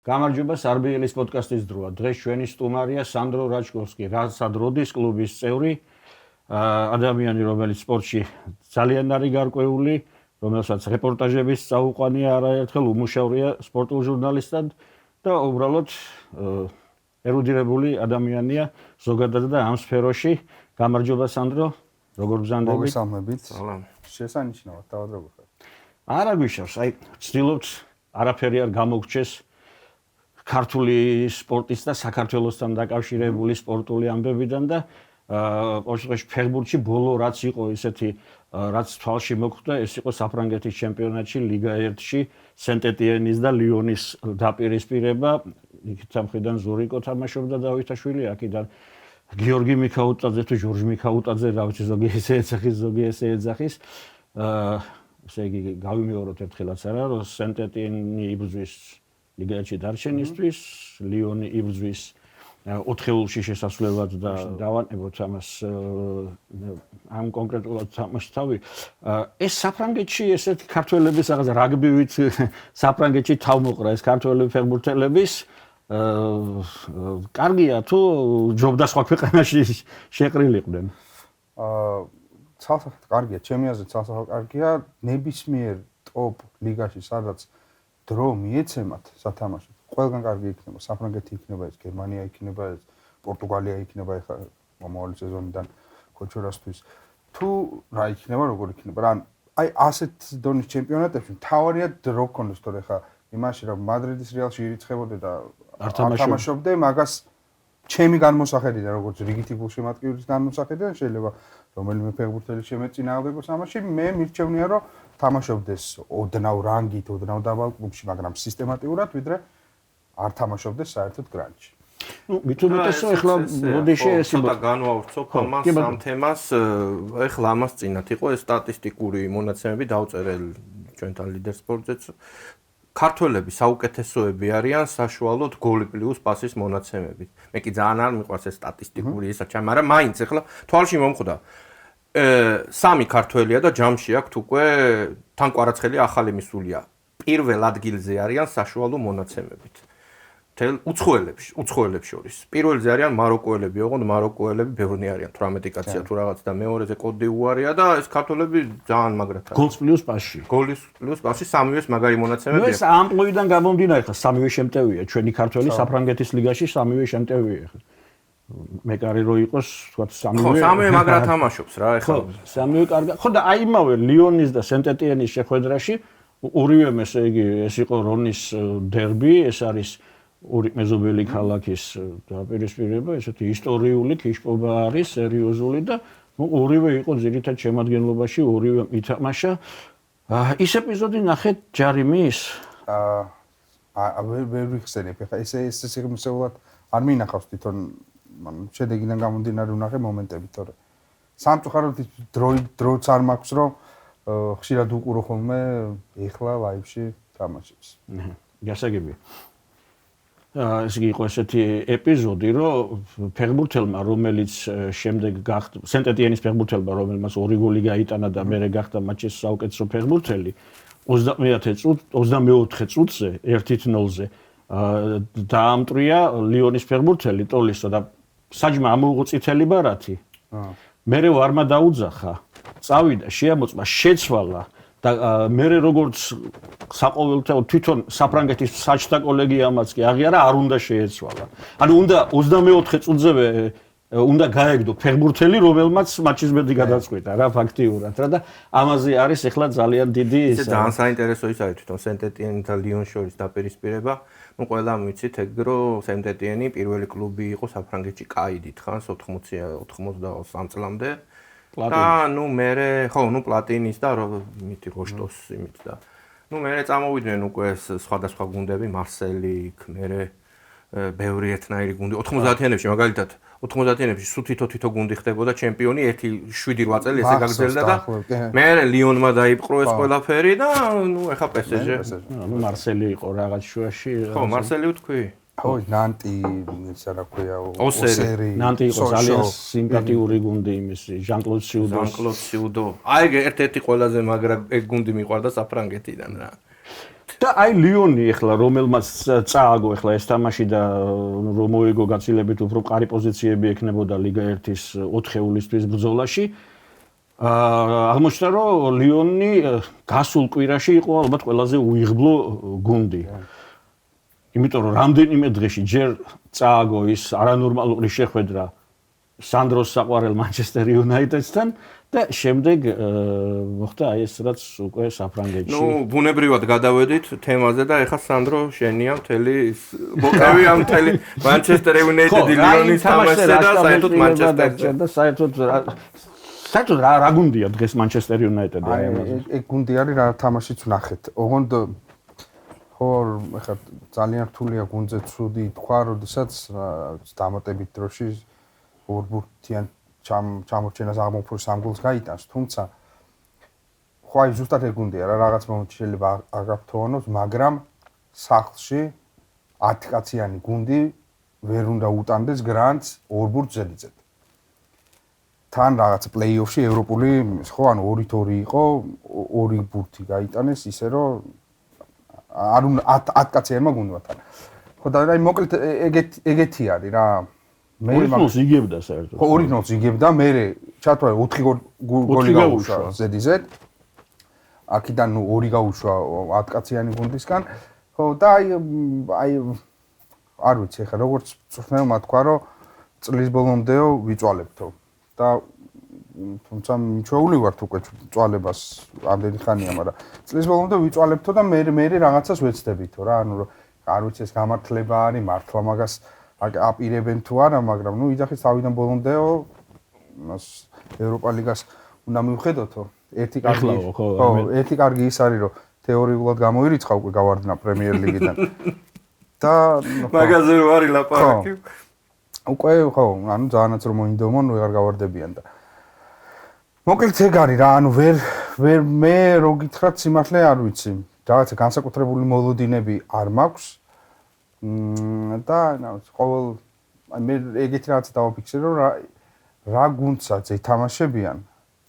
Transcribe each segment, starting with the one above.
გამარჯობა სარბიელის პოდკასტის დროა. დღეს ჩვენი სტუმარია სანდრო რაჩკოვსკი, რასად როდის კლუბის წევრი, ადამიანი, რომელიც სპორტში ძალიან არის გარკვეული, რომელსაც რეპორტაჟების წაუყვანია არაერთხელ, უმუშავრია სპორტულ ჟურნალისტად და უბრალოდ ერუდირებული ადამიანია ზოგადად და ამ სფეროში. გამარჯობა სანდრო, როგორ გზანდები? მოგესალმებით. შესანიშნავად, თავად როგორ ხარ? არა გვიშავს, ვცდილობთ არაფერი არ გამოგრჩეს ქართული სპორტის და საქართველოსთან დაკავშირებული სპორტული ამბებიდან და ყოველთვის ფეხბურთში ბოლო რაც იყო ისეთი რაც თვალში მოხვდა ეს იყო საფრანგეთის ჩემპიონატში ლიგა 1-ში სენტ-ეტიენის და ლიონის დაპირისპირება. იქით სამხედროდან ზურიკო თამაშობდა დავითაშვილი, აქედან გიორგი მიქაუტაძე თუ ჟორჟ მიქაუტაძე, რა ვიცი ზოგი ესე ეძახის, ზოგი ესე ეძახის. ესე იგი გავიმეოროთ ერთხელაც არა, რომ სენტ-ეტიენი იბრძვის ლიგა 1-ში დარჩენისთვის, ლიონი იბრძვის ოთხეულში შესასვლელად და დავანებოთ ამას ამ კონკრეტულად თამაშს თავი. ეს საფრანგეთში ესეთ ქართველების რაღაც რაგბივით საფრანგეთში თავმოყრა ეს ქართველი ფეხბურთელების კარგია თუ ჯობდა სხვა ქვეყანაში შეყრილიყვნენ? ცალსახად კარგია, ჩემი აზრით ცალსახად კარგია, ნებისმიერ ტოპ ლიგაში სადაც დრო მიეცემათ სათამაშოდ. ყველგან კარგი იქნება, საფრანგეთი იქნება ეს, გერმანია იქნება ეს, პორტუგალია იქნება ეხლა მომავალი სეზონიდან ქოჩორასთვის. თუ რა იქნება, როგორ იქნება? რა აი ასეთ დონის ჩემპიონატებში თავარია დრო ქონდეს, თორე ხა იმაში რომ მადრიდის რეალში ირიცხებოდე და არ თამაშობდე, მაგას ჩემი განმოსახედიდან, როგორც რიგითი გულშემატკივრის განმოსახედიდან შეიძლება რომელიმე ფეხბურთელი შემეწინააღმდეგოს ამაში, მე მირჩევნია რომ თამაშობდეს ოდნავ რანგით, ოდნავ დაბალ კლუბში, მაგრამ სისტემატიურად, ვიდრე არ თამაშობდეს საერთოდ გრანტში. ნუ მithumetes-ო ეხლა მოდიში ეს ცოტა განვავრცობ ამას ამ თემას, ეხლა ამას წინათ იყო ეს სტატისტიკური მონაცემები დავწერე ჩვენთან ლიდერ სპორტზეც. ქართველები საუკეთესოები არიან საშუალოდ გოლი პლუს პასის მონაცემებით. მე კი ძალიან არ მიყვარს ეს სტატისტიკური ესაჩა, მაგრამ მაინც ეხლა თვალში მომხვდა. სამი ქართველია და ჯამში აქვთ უკვე თან კვარაცხელი ახალი მისულია. პირველ ადგილზე არიან საშუალო მონაცემებით. თელ უცხოელებს შორის. პირველზე არიან მაროკოელები, ოღონდ მაროკოელები ბევრნი არიან, 18 კაცია თუ რაღაც და მეორეზე კოტ დ'ივუარია და ეს ქართველები ძალიან მაგრად არის. გოლს პლუს პასში. გოლის პლუს პასში სამივეს მაგარი მონაცემებია. ნუ ეს ამპლუიდან გამომდინარე ხა სამივე შემტევია. ჩვენი ქართველი საფრანგეთის ლიგაში სამივე შემტევია ხა. მეკარი რო იყოს, თქვა სამივე. ხო, სამივე მაგრად თამაშობს რა ეხლა. სამივე კარგი. ხო და აი იმავე ლიონის და სენტ-ეტიენის შეხვედრაში ორივე ესე იგი ეს იყო რონის დერბი, ეს არის ორი მეზობელი ქალაქის დაპირისპირება, ესეთი ისტორიული კიშპობა არის, სერიოზული და ორივე იყო ძირითად შემადგენლობაში, ორივე ითამაშა. ის ეპიზოდი ნახეთ ჯარიმის? ვერ ვიხსენებ, ხა ესე სიღრმისეულად არ მინახავს თვითონ, შედეგიდან გამომდინარე ვნახე მომენტები, თორე სამწუხაროდ დროც არ მაქვს, რომ ხშირად უყურო ხოლმე ეხლა ლაივში თამაშებს. გასაგებია. ეს იყო ესეთი ეპიზოდი, რომ ფეხბურთელმა, რომელიც შემდეგ გახდა სენტ-ეტიენის ფეხბურთელმა, რომელმაც 2 გოლი გაიტანა და მერე გახდა მატჩის საუკეთესო ფეხბურთელი, 24 წუთზე 1-0-ზე დაამტრია ლიონის ფეხბურთელი ტოლისო და საჯმა ამოუღო წითელი ბარათი. მერე ვარმა დაუძახა, წავიდა, შეამოწმა, შეცვალა და მერე როგორც საყოველთაო თვითონ საფრანგეთის საჯთა კოლეგიამაც კი აღიარა, არ უნდა შეეცვალა. ანუ უნდა 24 წუთზევე უნდა გაეგდო ფეხბურთელი, რომელმაც მატჩის ბედი გადაწყვიტა რა ფაქტიურად რა და ამაზე არის ახლა ძალიან დიდი ეს ძალიან საინტერესო ის არის თვითონ სენტ-ეტიენი და ლიონს შორის დაპირისპირება. ნუ ყველამ ვიცით ეგ რომ სენტ-ეტიენი პირველი კლუბი იყო საფრანგეთში კაიდით ხანს 83 წლამდე. და ნუ მერე ხო ნუ პლატინის და იმითი როშტოს იმით და ნუ მერე წამოვიდნენ უკვე სხვადასხვა გუნდები მარსელი მერე ბევრი ერთნაირი გუნდი 90-იანებში მაგალითად 90-იანებში სულ თითო გუნდი ხდებოდა ჩემპიონი 1-7-8 წელი ესე გაგრძელდა და მერე ლიონმა დაიპყრო ეს ყველაფერი და ნუ ეხა PSG ნუ მარსელი იყო რაღაც შუაში ხო მარსელი ვთქვი ხო ნანტი ისა რა ქვია ოსერი ნანტი იყო ძალიან სიმპათიური გუნდი იმის ჟან-კლოდ სიუდო აი ერთ-ერთი ყველაზე მაგრა ეგ გუნდი მიყვარდა საფრანგეთიდან რა და აი ლიონი ახლა რომელმაც წააგო ახლა ეს თამაში და რომ მოიგო გაცილებით უფრო მყარი პოზიციები ექნებოდა ლიგა 1-ის 4-ეულისთვის ბრძოლაში აღმოჩნდა რომ ლიონი გასულ კვირაში იყო ალბათ ყველაზე უიღბლო გუნდი. იმიტომ რომ რამდენიმე დღეში ჯერ წააგო ის არანორმალური შეხვედრა სანდროს საყვარელ მანჩესტერ იუნაიტედთან და შემდეგ მოხდა აი ეს რაც უკვე საფრანგეთში. ნუ ბუნებრივად გადავედით თემაზე და ეხლა სანდრო შენია მთელი მოკავი ამ მთელი მანჩესტერ იუნაიტედი ლიონის თამაშზე და საერთოდ მანჩესტერში და საერთოდ რა გუნდია დღეს მანჩესტერ იუნაიტედი აი ეგ გუნდი არის რა თამაშიც ვნახეთ. ოღონდ ხო ეხლა ძალიან რთულია გუნდზე ცუდი თქვა, როდესაც დამატებით დროში ორბურთიან ჩამორჩენას აღმოფხვრ 3 გოლს გაიტანს, თუმცა ხო აი ზუსტად ეგ გუნდია რა რაღაც მომენტში შეიძლება აგაფთოვანოს, მაგრამ სახლში 10 კაციანი გუნდი ვერ უნდა უტანდეს გრანდს ორბურთ ზედიზედ. თან რაღაც პლეიოფში ევროპული ხო ანუ 2-2 იყო, 2 ბურთი გაიტანეს ისე რომ არ უნდა 10 კაციანმა გუნდმა თან. ხო და აი მოკლედ ეგეთი არის რა. მე მაგას იგებდა საერთოდ. ხო 2-0 იგებდა, მე ჩათვალე 4 გოლი გაუშვა ზედიზედ. აქედან 2 გაუშვა 10 კაციანი გუნდისგან. ხო და აი არ ვიცი ხა როგორც წვრთნელმა თქვა რომ წლის ბოლომდეო ვიწვალებთო და თუმცა მიჩვეული ვართ უკვე წვალებას ამდენი ხანია, მაგრამ წლის ბოლომდე ვიწვალებთო და მე რაღაცას ვეცდებითო რა, ანუ არ ვიცი ეს გამართლება არის, მართლა მაგას აპირებენ თუ არა, მაგრამ ნუ იძახის თავიდან ბოლომდეო ევროპა ლიგას უნდა მივხედოთო. ერთი კარგი ის არის, რომ თეორიულად გამოირიცხა უკვე გავარდნა პრემიერ ლიგიდან. და მაგაზე რო არის ლაპარაკი. უკვე ხო, ანუ ძალიანაც რომ მოინდომონ, ვეღარ გავარდებიან და მოკლედ ეგ არის რა, ანუ ვერ მე რო გითხრათ სიმართლე არ ვიცი. რაღაცა განსაკუთრებული მოლოდინები არ მაქვს. და ყოველ მე ეგეთი რაღაც დავაფიქსე რომ რა გუნდსაც ეთამაშებიან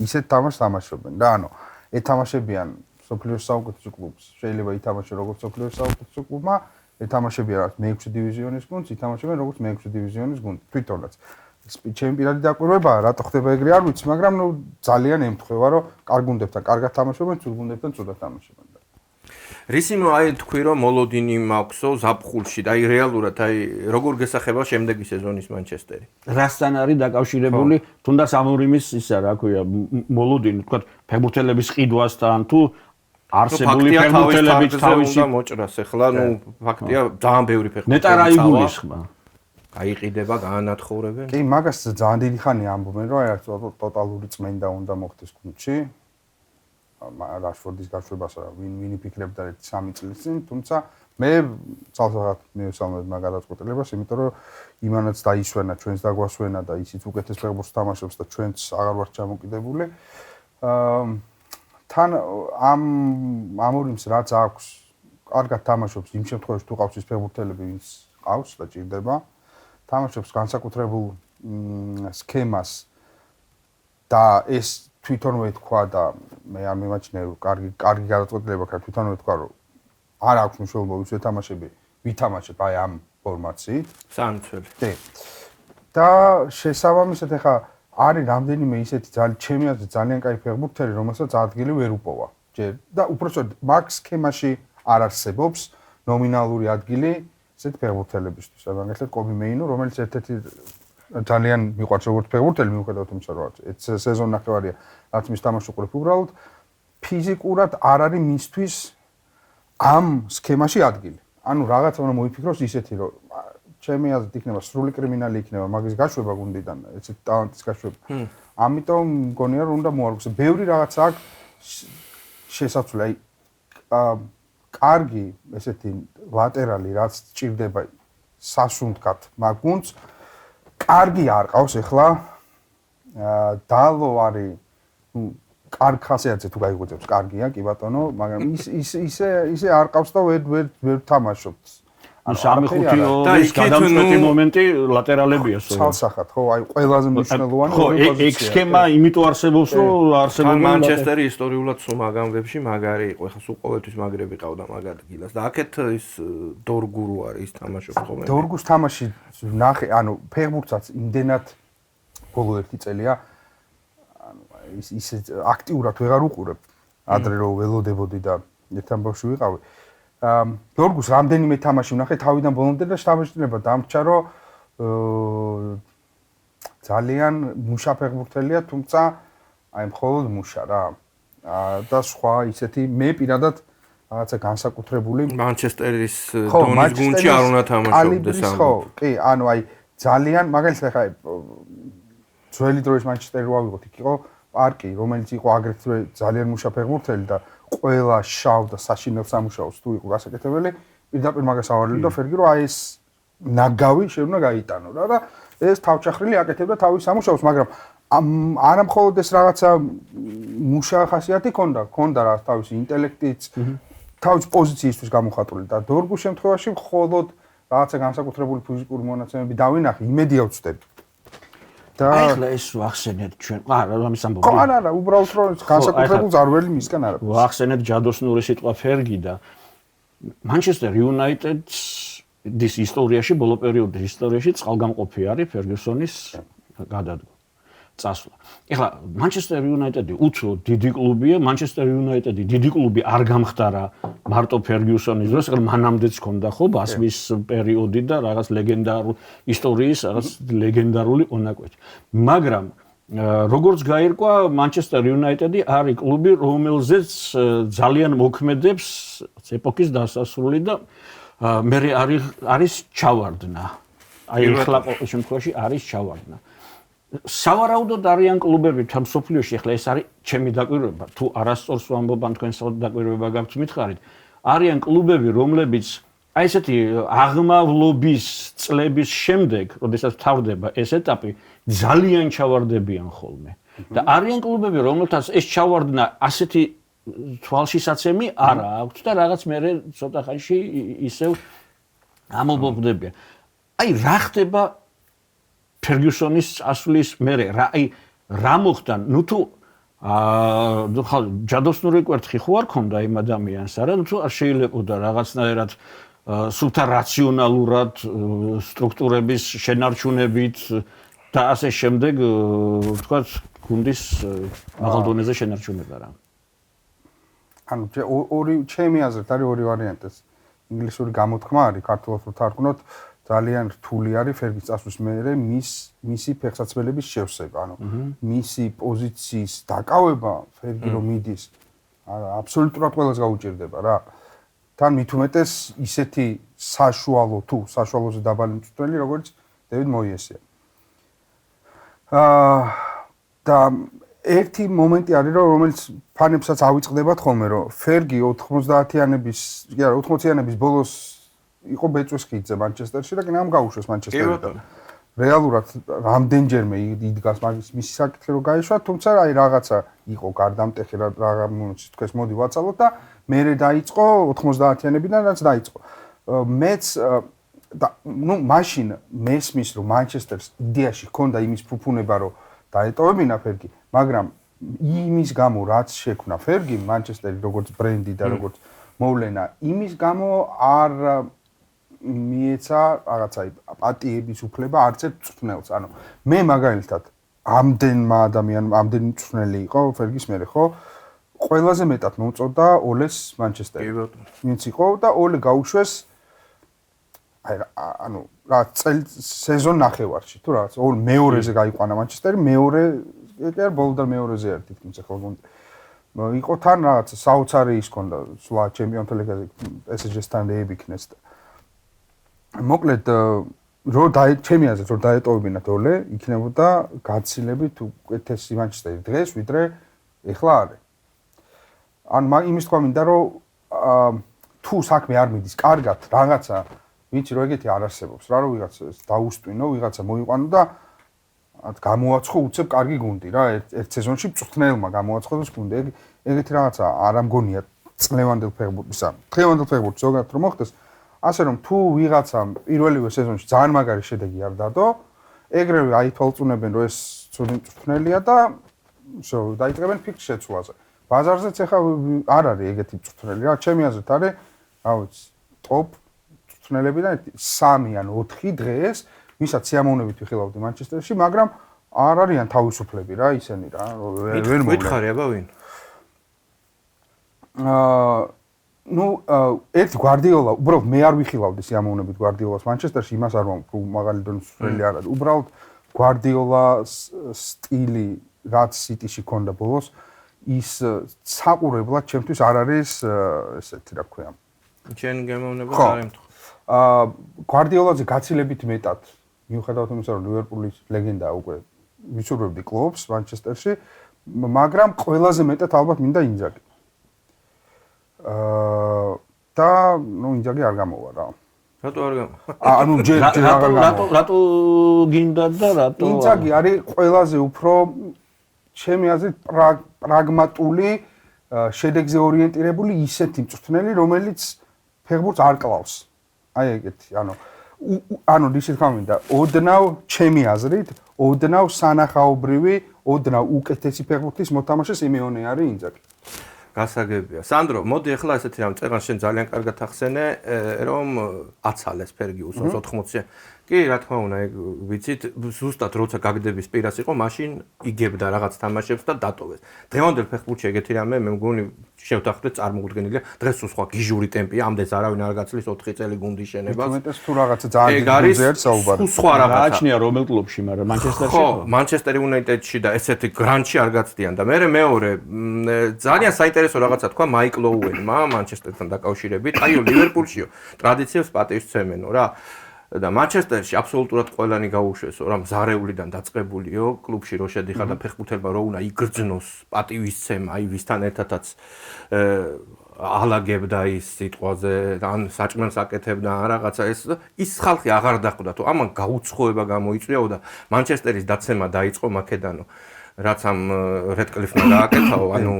ისეთ თამაშს თამაშობენ და ანუ ეთამაშებიან სოფლიოს საუკეთესო კლუბს შეიძლება ითამაშონ როგორც სოფლიოს საუკეთესო კლუბმა ეთამაშებიან მე-6 დივიზიონის გუნდს ითამაშებენ როგორც მე-6 დივიზიონის გუნდი თვითონაც ჩემი პირადი დაკვირვებაა რატო ხდება ეგრე არ ვიცი მაგრამ ნუ ძალიან ემთხვევა რომ კარგ გუნდებთან კარგად თამაშობენ ცუდ გუნდებთან ცუდად თამაშობენ რისიმო აი თქვი რომ მოლოდინი მაქვსო ზაფხულში და აი რეალურად აი როგორ გესახება შემდეგი სეზონის მანჩესტერი რასთან არის დაკავშირებული თუნდაც ამორიმის ისა რა ქვია მოლოდინი თქვა ფეხბურთელების ყიდვასთან თუ არსებული ფეხბურთელების თავისი მოჭრას ახლა ნუ ფაქტია ძალიან ბევრი ფეხბურთელი ნეტა რა იგულის ხმა გაიყიდება გაანათხოვრებენ კი მაგას ძალიან დიდი ხანია ამბობენ რომ აი ტოტალური წმენდა უნდა მოხდეს გუნდში რაშფორდის გაშვებას ვინ იფიქრებდა 3 წლის წინ, თუმცა მე ცალსაღად მივესალმებ მაგ გადაწყვეტილებას, იმიტომ რომ იმანაც დაისვენა, ჩვენს დაგვასვენა და ისიც უკეთეს ფეხბურთს თამაშობს და ჩვენც აღარ ვართ ჩამოკიდებული. თან ამორიმს რაც აქვს, კარგად თამაშობს იმ შემთხვევაში თუ ყავს ის ფეხბურთელები, ვინც ყავს და ჭირდება. თამაშობს განსაკუთრებულ სქემას და ეს თვითონვე თქვა და მე არ მიმაჩნია რომ კარგი გადაწყვეტილება ქარ თვითონვე თქვა რომ არ აქვს მნიშვნელობა ვის ეთამაშები ვითამაშებ აი ამ ფორმაციით სამწელი კი და შესაბამისად ახლა არის რამდენიმე ისეთი ჩემი აზრით ძალიან კაი ფეხბურთელი რომელსაც ადგილი ვერ უპოვა ჯერ და უпроსტოდ მაგ სქემაში არ არსებობს ნომინალური ადგილი ესეთ ფეხბურთელებისთვის მაგალითად კობი მეინო რომელიც ერთ-ერთი ძალიან მიყვარს როგორც ფეხბურთელი მიუხედავად იმისა რომ ეს სეზონ ნახევარია რაც მის თამაშს უყურებ უბრალოდ ფიზიკურად არ არის მისთვის ამ სქემაში ადგილი. ანუ რაღაცა უნდა მოიფიქროს ისეთი რომ ჩემი აზრით იქნება სრული კრიმინალი იქნება მაგის გაშვება გუნდიდან ესეთ ტალანტის გაშვება. ამიტომ მგონია რომ უნდა მოარგოს. ბევრი რაღაცა აქვს შესაძლოა აი კარგი ესეთი ლატერალი რაც ჭირდება სასუნთქად მაგ გუნდს კარგი არ ყავს ახლა დალო არის კარგ ხასიათზე თუ გაიგოძებს კარგია კი ბატონო მაგრამ ისე არ ყავს და ვერ თამაშობთ 3-5 გადამწყვეტი მომენტი ლატერალებია სწორედ. ცალსახად, ხო, აი ყველაზე მნიშვნელოვანი ხო, ეგ სქემა იმიტომ არსებობს, რომ არსებობდა მანჩესტერი ისტორიულად სულ მაგამ ვებში მაგარი იყო. ეხლა სულ ყოველთვის მაგრები ყავდა მაგ ადგილას და აქეთ ის დორგურუ არის ის თამაშობს ხოლმე. დორგუს თამაში ნახე, ანუ ფეხბურთსაც იმდენად ბოლო 1 წელია ანუ ის აქტიურად ვეღარ უყურებ. ადრე რო ველოდებოდი და ერთთან ბავშვი ვიყავი. დორგუს რამდენიმე თამაში ვნახე თავიდან ბოლომდე და შთაბეჭდილება დამრჩა, რომ ძალიან მუშა ფეხბურთელია, თუმცა აი მხოლოდ მუშა რა. და სხვა ისეთი მე პირადად რაღაცა განსაკუთრებული მანჩესტერის დონის გუნდში არ უნდა თამაშობდეს ამ. ხო, კი, ანუ აი ძალიან მაგალითად ხა ძველი დროის მანჩესტერი რო ავიღოთ, იქ იყო პარკი, რომელიც იყო აგრეთვე ძალიან მუშა ფეხბურთელი და ყველა შავდა საშინელ სამუშაოს თუ იყო გასაკეთებელი, პირდაპირ მაგას ავარდები და ფერგი რომ აი ეს ნაგავი შეუნა გაიტანო რა და ეს თავჩახრილი აკეთებდა თავის სამუშაოს, მაგრამ არა მხოლოდ ეს რაღაცა მუშა ხასიათი ქონდა რა თავისი ინტელექტიც, თავის პოზიციისთვის გამოხატული და დორგუს შემთხვევაში მხოლოდ რაღაცა განსაკუთრებული ფიზიკური მონაცემები დავინახე, იმედი ავწდები. და ახლა ეს ვახსენეთ ჩვენ. არა, ამის ამბობ. ხო, არა, უბრალოდ რომ განსაკუთრებულ ზარველი მისგან არა. ვახსენეთ ჯადოსნური სიტყვა ფერგი და Manchester United-ის ისტორიაში, ბოლო პერიოდის ისტორიაში წყალგამყოფი არის ფერგიუსონის გადადგმა. წასვლა. ეხლა Manchester United-ი უცბად დიდი კლუბია, Manchester United-ი დიდი კლუბი არ გამხდარა მარტო ფერგიუსონის დროს, ეხლა მანამდეც ჰქონდა ხო ბასმის პერიოდი და რაღაც ლეგენდარული ისტორიის, რაღაც ლეგენდარული უნაკვეთი. მაგრამ როგორც გაირკვა, Manchester United-ი არის კლუბი, რომელზეც ძალიან მოქმედებს ეპოქის დასასრული და მე არის ჩავარდნა. აი ეხლა ყოველ შემთხვევაში არის ჩავარდნა. სავარაუდოდ არიან კლუბები თამ სოფლიოში, ახლა ეს არის ჩემი დაკვირვება, თუ არასწორს ვამბობ ან თქვენ საერთოდ დაკვირვება გაქვთ მითხარით, არიან კლუბები, რომლებიც აი ესეთი აღმავლობის წლების შემდეგ, როდესაც თავდება ეს ეტაპი, ძალიან ჩავარდებიან ხოლმე. და არიან კლუბები, რომელთაც ეს ჩავარდნა ასეთი თვალშისაცემი არ აქვს და რაღაც მერე ცოტა ხანში ისევ ამობობდებიან. აი რა ხდება ფერგიუსონის წასვლის მერე რა მოხდა? ნუ თუ ჯადოსნური კვერთხი ხო არ ქონდა იმ ადამიანს, არა? ნუ თუ არ შეიძლებოდა რაღაცნაირად სულთა რაციონალურად სტრუქტურების შენარჩუნებით და ასე შემდეგ, ვთქვათ, გუნდის მაღალ დონეზე შენარჩუნება რა. ანუ ჩემი აზრით არის ორი ვარიანტი. ინგლისური გამოთქმა არის, ქართულად ვთარგმნოთ, ძალიან რთული არის ფერგის წასვლის მერე მისი ფეხსაცმელების შევსება, ანუ მისი პოზიციის დაკავება ფერგი რომ მიდის, აბსოლუტურად ყველას გაუჭირდება რა. თან მით უმეტეს ისეთი საშუალოზე დაბალი მწვრთნელი, როგორც დევიდ მოიესია. და ერთი მომენტი არის, რომელიც ფანებსაც ავიწყდებათ ხოლმე, რომ ფერგი 90-იანების ბოლოს იყო ბეწვის ხიდზე მანჩესტერში და კინამ გაუშვეს მანჩესტერიდან. რეალურად რამდენჯერმე იდგას მისი საკითხი რომ გაიშვა, თუმცა აი რაღაცა იყო გარდამტეხი რა მომენტში თქვეს მოდი ვაცალოთ და მერე დაიწყო 90-იანებიდან რაც დაიწყო. მეც და ნუ მაშინ მესმის რომ მანჩესტერს იდეაში ჰქონდა იმის ფუფუნება რომ დაეტოვებინა ფერგი, მაგრამ იმის გამო რაც შექმნა ფერგი მანჩესტერი როგორც ბრენდი და როგორც მოვლენა, იმის გამო არ მიეცა რაღაცა პატიების უფლება არც ერთ მწვრთნელს. ანუ მე მაგალითად ამდენმა ადამიანმა ამდენი მწვრთნელი იყო ფერგის მერე ხო? ყველაზე მეტად მომწონდა ოლეს მანჩესტერი. ვინც იყო და ოლე გაუშვეს ანუ რა სეზონ ნახევარში თუ რაღაც მეორეზე გაიყვანა მანჩესტერი, მეორე კი ბოლოდან მეორეზე არის თითქმის ახლა გუნდი. იყო თან რაღაც საოცარი ის ქონდა სულა ჩემპიონთა ლიგაზე PSG-სთან დაიბიქნეს და მოკლედ ჩემი აზრით რომ დაეტოვებინათ ოლე, იქნებოდა გაცილებით უკეთესი მანჩესტერი დღეს, ვიდრე ეხლა არის. ან იმის თქვა მინდა რომ თუ საქმე არ მიდის კარგად, რაღაცა ვიცი რომ ეგეთი არ არსებობს რა, რომ ვიღაცა დაუსტვინო, ვიღაცა მოიყვანო და გამოაცხო უცებ კარგი გუნდი რა, ერთ სეზონში მწვრთნელმა გამოაცხოს გუნდი. ეგეთი რაღაცა არ ამგონია წლევანდელ ფეხბურთს, ზოგადად რომ მოხდეს, ასე რომ თუ ვიღაცამ პირველივე სეზონში ძალიან მაგარი შედეგი არ დადო, ეგრევე აითვალწუნებენ რომ ეს ცუდი მწვრთნელია და დაიწყებენ ფიქრ შეცვლაზე. ბაზარზეც ახლა არ არის ეგეთი მწვრთნელი რა, ჩემი აზრით არის, რა ვიცი, ტოპ მწვრთნელებიდან 3 ან 4 დღეს, ვისაც სიამოვნებით ვიხილავდი მანჩესტერში, მაგრამ არ არიან თავისუფლები რა ისინი რა, ვერ მოვიდა. ვითხარი აბა ვინ? ერთი გვარდიოლა, უბრალოდ მე არ ვიხილავდი სიამოვნებით გვარდიოლას მანჩესტერში, იმას არ ვამბობ, მაღალი დონის მწვრთნელი არ არის. უბრალოდ გვარდიოლას სტილი, რაც სიტიში ქონდა ბოლოს, ის საყურებლად ჩემთვის არ არის ესეთი რა ქვია. ჩემ გემოვნება არ ემთხვა. გვარდიოლაზე გაცილებით მეტად, მიუხედავად იმისა, რომ ლივერპულის ლეგენდაა უკვე ვისურვებდი კლუბს მანჩესტერში, მაგრამ ყველაზე მეტად ალბათ მინდა ინზაგი. და ინზაგი არ გამოვა რა. რატო არ გამოვა? რატო გინდა და რატო ინზაგი არის ყველაზე უფრო ჩემი აზრით პრაგმატული, შედეგზე ორიენტირებული ისეთი მწვრთნელი, რომელიც ფეხბურთს არ კლავს. აი ეგეთი, ანუ ისეთ ხამინდა, ოდნავ ჩემი აზრით, ოდნავ სანახაობრივი, ოდნავ უკეთესი ფეხბურთის მოთამაშე სიმეონე არის ინზაგი. გასაგებია. სანდრო, მოდი ახლა ესეთი რამ წერან შენ ძალიან კარგად ახსენე, რომ აცალეს ფერგიუსონს 80-იან. კი, რა თქმა უნდა, ეგ ვიცით, ზუსტად როცა გაგდების პირას იყო, მაშინ იგებდა რაღაც თამაშებს და დატოვეს. დღევანდელ ფეხბურთში ეგეთი რამე მე მგონი შევთანხმდეთ წარმოუდგენელია. დღეს სულ სხვა გიჟური ტემპია, ამდენს არავინ არ გაცლის 4 წელი გუნდის შენებას. მეტეს თუ რაღაცა ძალიან დიდი გუნდია საუბარი. სულ სხვა რაღაცა. გააჩნია რომელ კლუბში, მაგრამ მანჩესტერში ხო, მანჩესტერ იუნაიტედში და ესეთი გრანდში არ გაცდიან და მე მეორე ძალიან საინტერესო რაღაცა თქვა მაიკ ლოუენმა მანჩესტერთან დაკავშირებით. აიო, ლივერპულშიო ტრადიციებს პატივს ცემენო რა. და მანჩესტერში აბსოლუტურად ყველანი გაუშვესო რა მზარეულიდან დაწყებულიო კლუბში რო შედიხარ და ფეხბურთელმა რო უნდა იგრძნოს პატივისცემა აი ვისთან ერთადაც ალაგებდა ის სიტყვაზე ან საჭმელს აკეთებდა ან რაღაცა ის ხალხი აღარ დახვდა თუ ამან გაუცხოება გამოიწვიაო და მანჩესტერის დაცემა დაიწყო მაკედანო რაც ამ რედკლიფმა გააკეთაო ანუ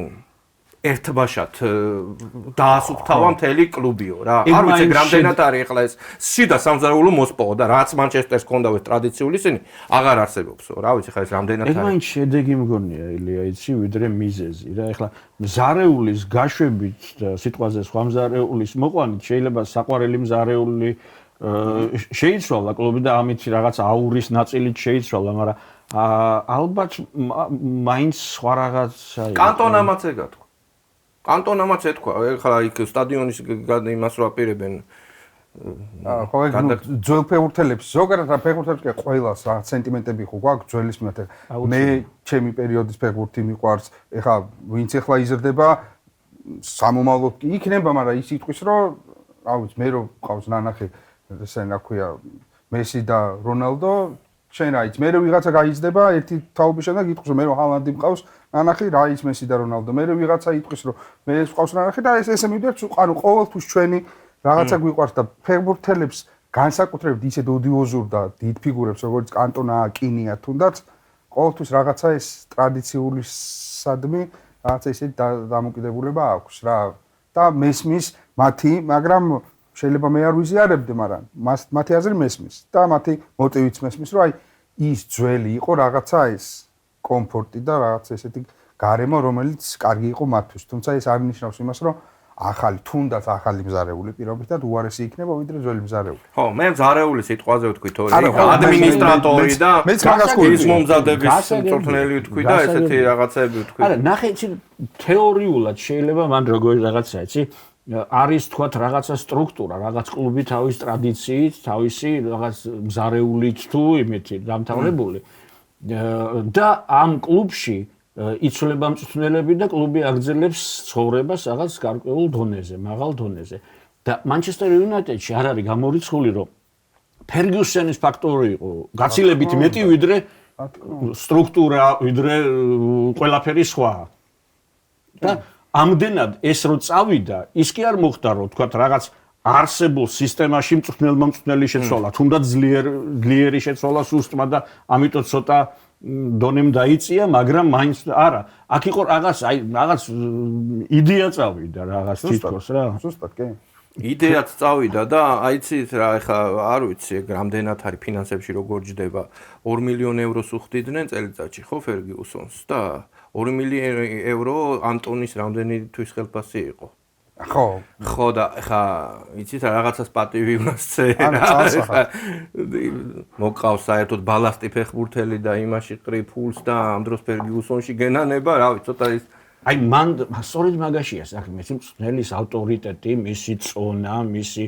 ერთბაშად დაასუფთავა მთელი კლუბიო რა. არ ვიცი რამდენად არის ახლა ეს შიდა სამზარეულო მოსპო და რაც მანჩესტერს ჰქონდა ეს ტრადიციული ისინი აღარ არსებობსო. რა ვიცი ხა ეს რამდენად არის. ეგ მაინც შედეგი მგონია ილია იცი ვიდრე მიზეზი რა. ახლა მზარეულის გაშვებით და სიტყვაზე სხვა მზარეულის მოყვანით შეიძლება საყვარელი მზარეული შეიცვალა კლუბი და ამით რაღაც აურის ნაწილით შეიცვალა, მაგრამ ალბათ მაინც სხვა რაღაცა იყო. კანტონამაც ეგა თქვა. კანტონამაც ეთქვა, ეხლა იქ სტადიონის იმას რო აპირებენ. ხო, ეგ ძველ ფეხბურთელებს, ზოგადად რა ფეხბურთელებს კი ყველას რა სენტიმენტები ხო გვაქვს ძველის მიმართ. მე ჩემი პერიოდის ფეხბურთი მიყვარს. ეხლა ვინც ეხლა იზრდება სამომავლოდ კი იქნება, მაგრამ ის იტყვის რომ რა ვიცი, მე რო ყავს ნანახი, ესე რა ქვია, მესი და რონალდო შენ რა იცი, მე რო ვიღაცა გაიზრდება, ერთი თაობის შემდეგ იტყვის რომ მე რო ჰალანდი მყავს, ნანახი რა ის მესი და რონალდო. მე ვიღაცა იტყვის რომ მე ეს ყავს ნანახი და ესე მივიდეთ, ანუ ყოველთვის ჩვენი რაღაცა გვიყვარს და ფეხბურთელებს განსაკუთრებით ისეთ ოდიოზურ და დიდ ფიგურებს როგორც კანტონა, კინია თუნდაც ყოველთვის რაღაცა ეს ტრადიციულისადმი რაღაცა ისეთი დამოკიდებულება აქვს რა და მესმის მათი, მაგრამ შეიძლება მე არ ვიზიარებდე, მაგრამ მათი აზრი მესმის და მათი მოტივიც მესმის, რომ აი ის ძველი იყო რაღაცა ეს კომფორტი და რაღაცა ესეთი გარემო, რომელიც კარგი იყო მათთვის. თუმცა ეს არ ნიშნავს იმას, რომ ახალი თუნდაც ახალი მზარეული პირობითად უარესი იქნება ვიდრე ძველი მზარეული. ხო, მე მზარეული სიტყვაზე ვთქვი თორე ადმინისტრატორი და ის მომზადების მწვრთნელი ვთქვი და ესეთი რაღაცები ვთქვი. არა, ნახე იცი თეორიულად შეიძლება მან როგორი რაღაცა იცი არის თქვათ რაღაცა სტრუქტურა, რაღაც კლუბი თავის ტრადიციით, თავისი რაღაც მზარეულით თუ იმითი დამთავრებული და ამ კლუბში იცვლება მწვრთნელები და კლუბი აგრძელებს ცხოვრებას რაღაც გარკვეულ დონეზე, მაღალ დონეზე. და მანჩესტერ იუნაიტედში არ არის გამორიცხული, რომ ფერგიუსენის ფაქტორი იყო გაცილებით მეტი ვიდრე სტრუქტურა, ვიდრე ყველაფერი სხვა. და ამდენად ეს რო წავიდა, ის კი არ მოხდა, რომ თქვა რაღაც არსებულ სისტემაში მწვრთნელი შეცვალა, თუნდაც ძლიერი შეცვალა სუსტმა და ამიტომ ცოტა დონემ დაიწია, მაგრამ მაინც არა. აქ იყო რაღაც იდეა წავიდა რაღაც თითქოს რა. ზუსტად კი. იდეაც წავიდა და აიცით რა, ეხა არ ვიცი, ეგ რამდენად არის ფინანსებში როგორ ჯდება. 2 მილიონ ევროს უხდიდნენ წელიწადში, ხო, ფერგიუსონს და 2 მილიონ ევრო ანტონის რამდენი თვის ხელფასი იყო. ხო და ეხა იცით რაღაცას პატივი უნდა სცენა. მოკავს საერთოდ ბალასტი ფეხბურთელი და იმაში ყრი ფულს და ამ დროს ფერგიუსონში გენანება, რა ვიცი, ცოტა ის აი მან სწორედ მაგაშია საქმე, მწვრთნელის ავტორიტეტი, მისი წონა, მისი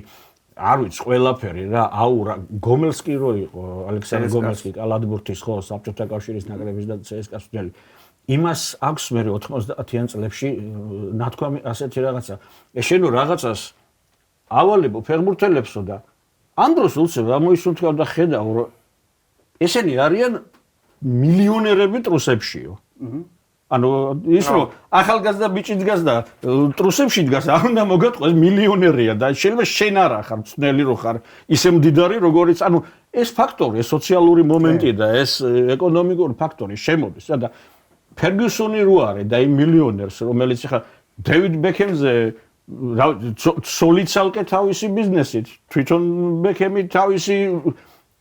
არ ვიცი, ყველაფერი რა, აურა, გომელსკი რო იყო, ალექსანდრე გომელსკი, კალათბურთის ხო, საბჭოთა კავშირის ნაკრების და CSKA-ს მწვრთნელი. იმას აქვს მე 90-იან წლებში ნათქვამი ასეთი რაღაცა. შენ რაღაცას ავალებო ფეხბურთელებსო და ამ დროს უცებ ამოისუნთქავ და ხედავ, რომ ესენი არიან მილიონერები ტრუსებშიო. ანუ ის რომ ახალგაზრდა ბიჭი დგას და ტრუსებში დგას, არ უნდა მოგატყოს მილიონერია და შეიძლება შენ არა ხარ მწვრთნელი რო ხარ ისე მდიდარი როგორიც, ანუ ეს ფაქტორი, ეს სოციალური მომენტი და ეს ეკონომიკური ფაქტორი შემოდის და ფერგიუსონი რო არის და იმ მილიონერს რომელიც ხა დევიდ ბექემზე სოლიცალკე თავისი ბიზნესით, თვითონ ბექემი თავისი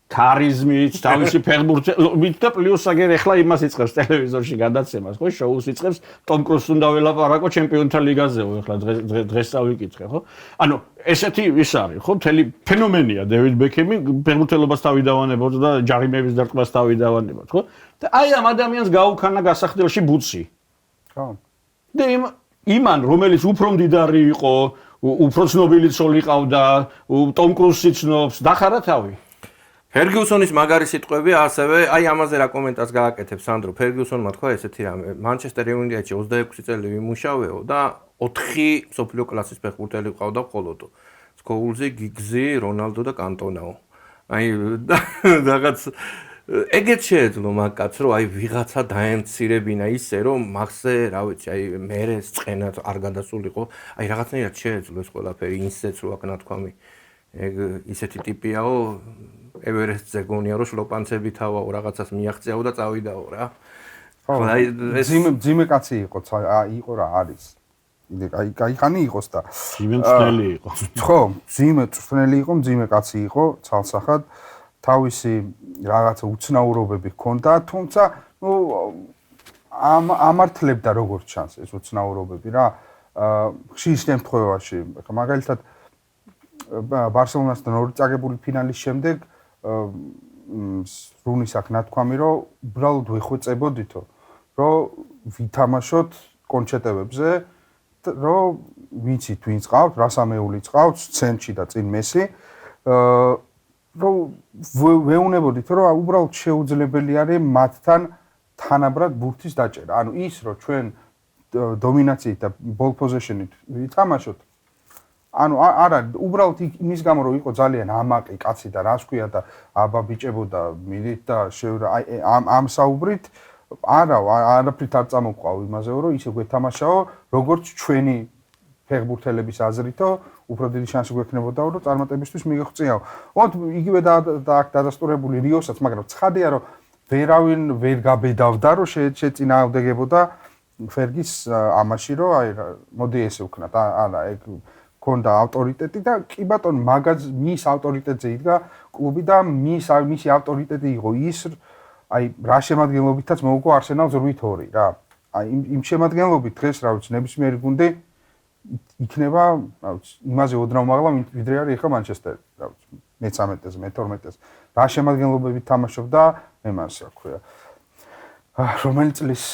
ქარიზმით, თავისი ფეხბურთით და პლუს აგერ ახლა იმას იწყებს ტელევიზორში გადაცემას, ხო, შოუს იწყებს, ტომ კრუზს უნდა ველაპარაკო ჩემპიონთა ლიგაზეო, ახლა დღეს წავიკითხე, ხო? ანუ ესეთი ის არის, ხო, მთელი ფენომენია დევიდ ბექემი, ფეხბურთელობას თავი დავანებოთ და ჯარიმების დარტყმას თავი დავანებოთ, ხო? და აი ამ ადამიანს გაუქანა გასახდელში ბუცი. ხო. და იმან, რომელიც უფრო მდიდარი იყო, უფრო ცნობილი ცოლი ყავდა, ტომ კრუზს იცნობს, დახარა თავი. ფერგიუსონის მაგარი სიტყვები ასევე, აი ამაზე რა კომენტარს გააკეთებ სანდრო. ფერგიუსონმა თქვა ესეთი რამე, მანჩესტერ იუნაიტედში 26 წელი ვიმუშავეო და 4 მსოფლიო კლასის ფეხბურთელი ყავდა მხოლოდ. სკოულზი, გიგზი, რონალდო და კანტონაო. აი რაღაც ეგეც შეეძლო მაგკაც, რომ აი ვიღაცა დაემცირებინა ისე, რომ მაგზე, რა ვიცი, აი მერე წყენა არ გადასულიყო. აი რაღაცნაირად შეეძლო ეს ყველაფერი, ინსცენს რო აქ ნათქვამი. ეგ ისეთი ტიპიაო, ევერესტზე გონია, რომ შლოპანცები თავაო, რაღაცას მიაღწიაო და წავიდაო რა. ხო, აი ძიმე კაცი იყო, იყო რა არის. აი кайხანი იყოს და ძიმე მწვრთნელი იყო. ხო, ძიმე მწვრთნელი იყო, ძიმე კაცი იყო, ცალსახად. თავისი რაღაცა უცნაურობები ჰქონდა, თუმცა ნუ ამართლებდა როგორც ჩანს ეს უცნაურობები რა. ხშირ შემთხვევაში, მაგალითად ბარსელონასთან ორი წაგებული ფინალის შემდეგ რუნის აქ ნათქვამი, რომ უბრალოდ ვეხვეწებოდითო, რომ ვითამაშოთ კონჩეტებებზე, რომ ვიცით ვინც ყავთ, რასამეული ყავთ, ცენტრში და წინ მესი, რომ ვეუნებოდით, რომ უბრალოდ შეუძლებელი არის მათთან თანაბრად ბურთის დაჭერა. ანუ ის, რომ ჩვენ დომინაციით და ბოლ პოზიშენით ვითამაშოთ, ანუ არა, უბრალოდ იმის გამო რომ იყო ძალიან ამაყი კაცი და რას ქვია და აბა ბიჭებო და მიდით და აი ამ საუბრით არაფრით არ წამოყვავ იმაზე რომ ისე გვეთამაშაო როგორც ჩვენი ფეხბურთელების აზრითო უფრო დიდი შანსი გვექნებოდაო რომ წარმატებისთვის მიგეღწიაო. ოღონდ იგივე და აქ დადასტურებული რიოსაც, მაგრამ ცხადია რომ ვერავინ ვერ გაბედავდა რომ შეწინააღმდეგებოდა ფერგის ამაში რომ აი მოდი ესე ვქნათ არა ეგ ქონდა ავტორიტეტი და კი ბატონო მაგაზ მის ავტორიტეტზე იდგა კლუბი და მისი ავტორიტეტი იყო ის აი რა შემადგენლობითაც მოუგო არსენალს 8-2 რა. აი იმ შემადგენლობით დღეს რა ვიცი ნებისმიერი გუნდი იქნება რა ვიცი იმაზე ოდნავ მაღლა ვიდრე არის ახლა მანჩესტერი რა ვიცი მე-13-ზე მე-12-ზე რა შემადგენლობებით თამაშობდა იმას რა ქვია რომელი წლის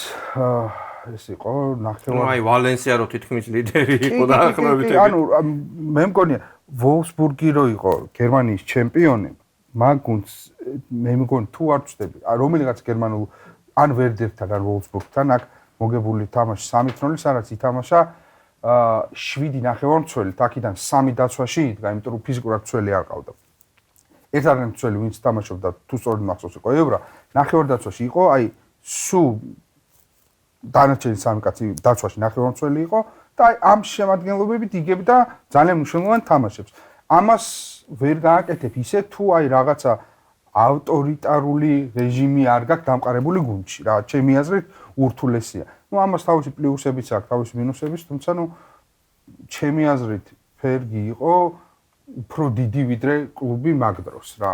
ეს იყო ნახევარ აი ვალენსია რო თითქმის ლიდერი იყო და ახლებითები ანუ მე მგონია ვოლფსბურგი რო იყო გერმანიის ჩემპიონი მაგ გუნდს მე მგონი თუ არ ვწდები რომელიღაც გერმანულ ან ვერდერთან ან ვოლფსბურგთან აქ მოგებული თამაში 3-0 სადაც ითამაშა 7 ნახევარმცველით აქედან 3 დაცვაში იდგა იმიტომ რომ ფიზიკურად მცველი არ ყავდა ერთადერთი მცველი ვინც თამაშობდა თუ სწორედ მახსოვს იყო ევრა ნახევარდაცვაში იყო აი სუ დანარჩენი 3 კაცი დაცვაში ნახევარმცველი იყო და აი ამ შემადგენლობებით იგებდა ძალიან მნიშვნელოვან თამაშებს. ამას ვერ გააკეთებ ისე თუ აი რაღაცა ავტორიტარული რეჟიმი არ გაქვს დამყარებული გუნდში რა ჩემი აზრით ურთულესია. ნუ ამას თავისი პლუსებიც აქვს, თავისი მინუსებიც, თუმცა ნუ ჩემი აზრით ფერგი იყო უფრო დიდი ვიდრე კლუბი მაგ დროს რა.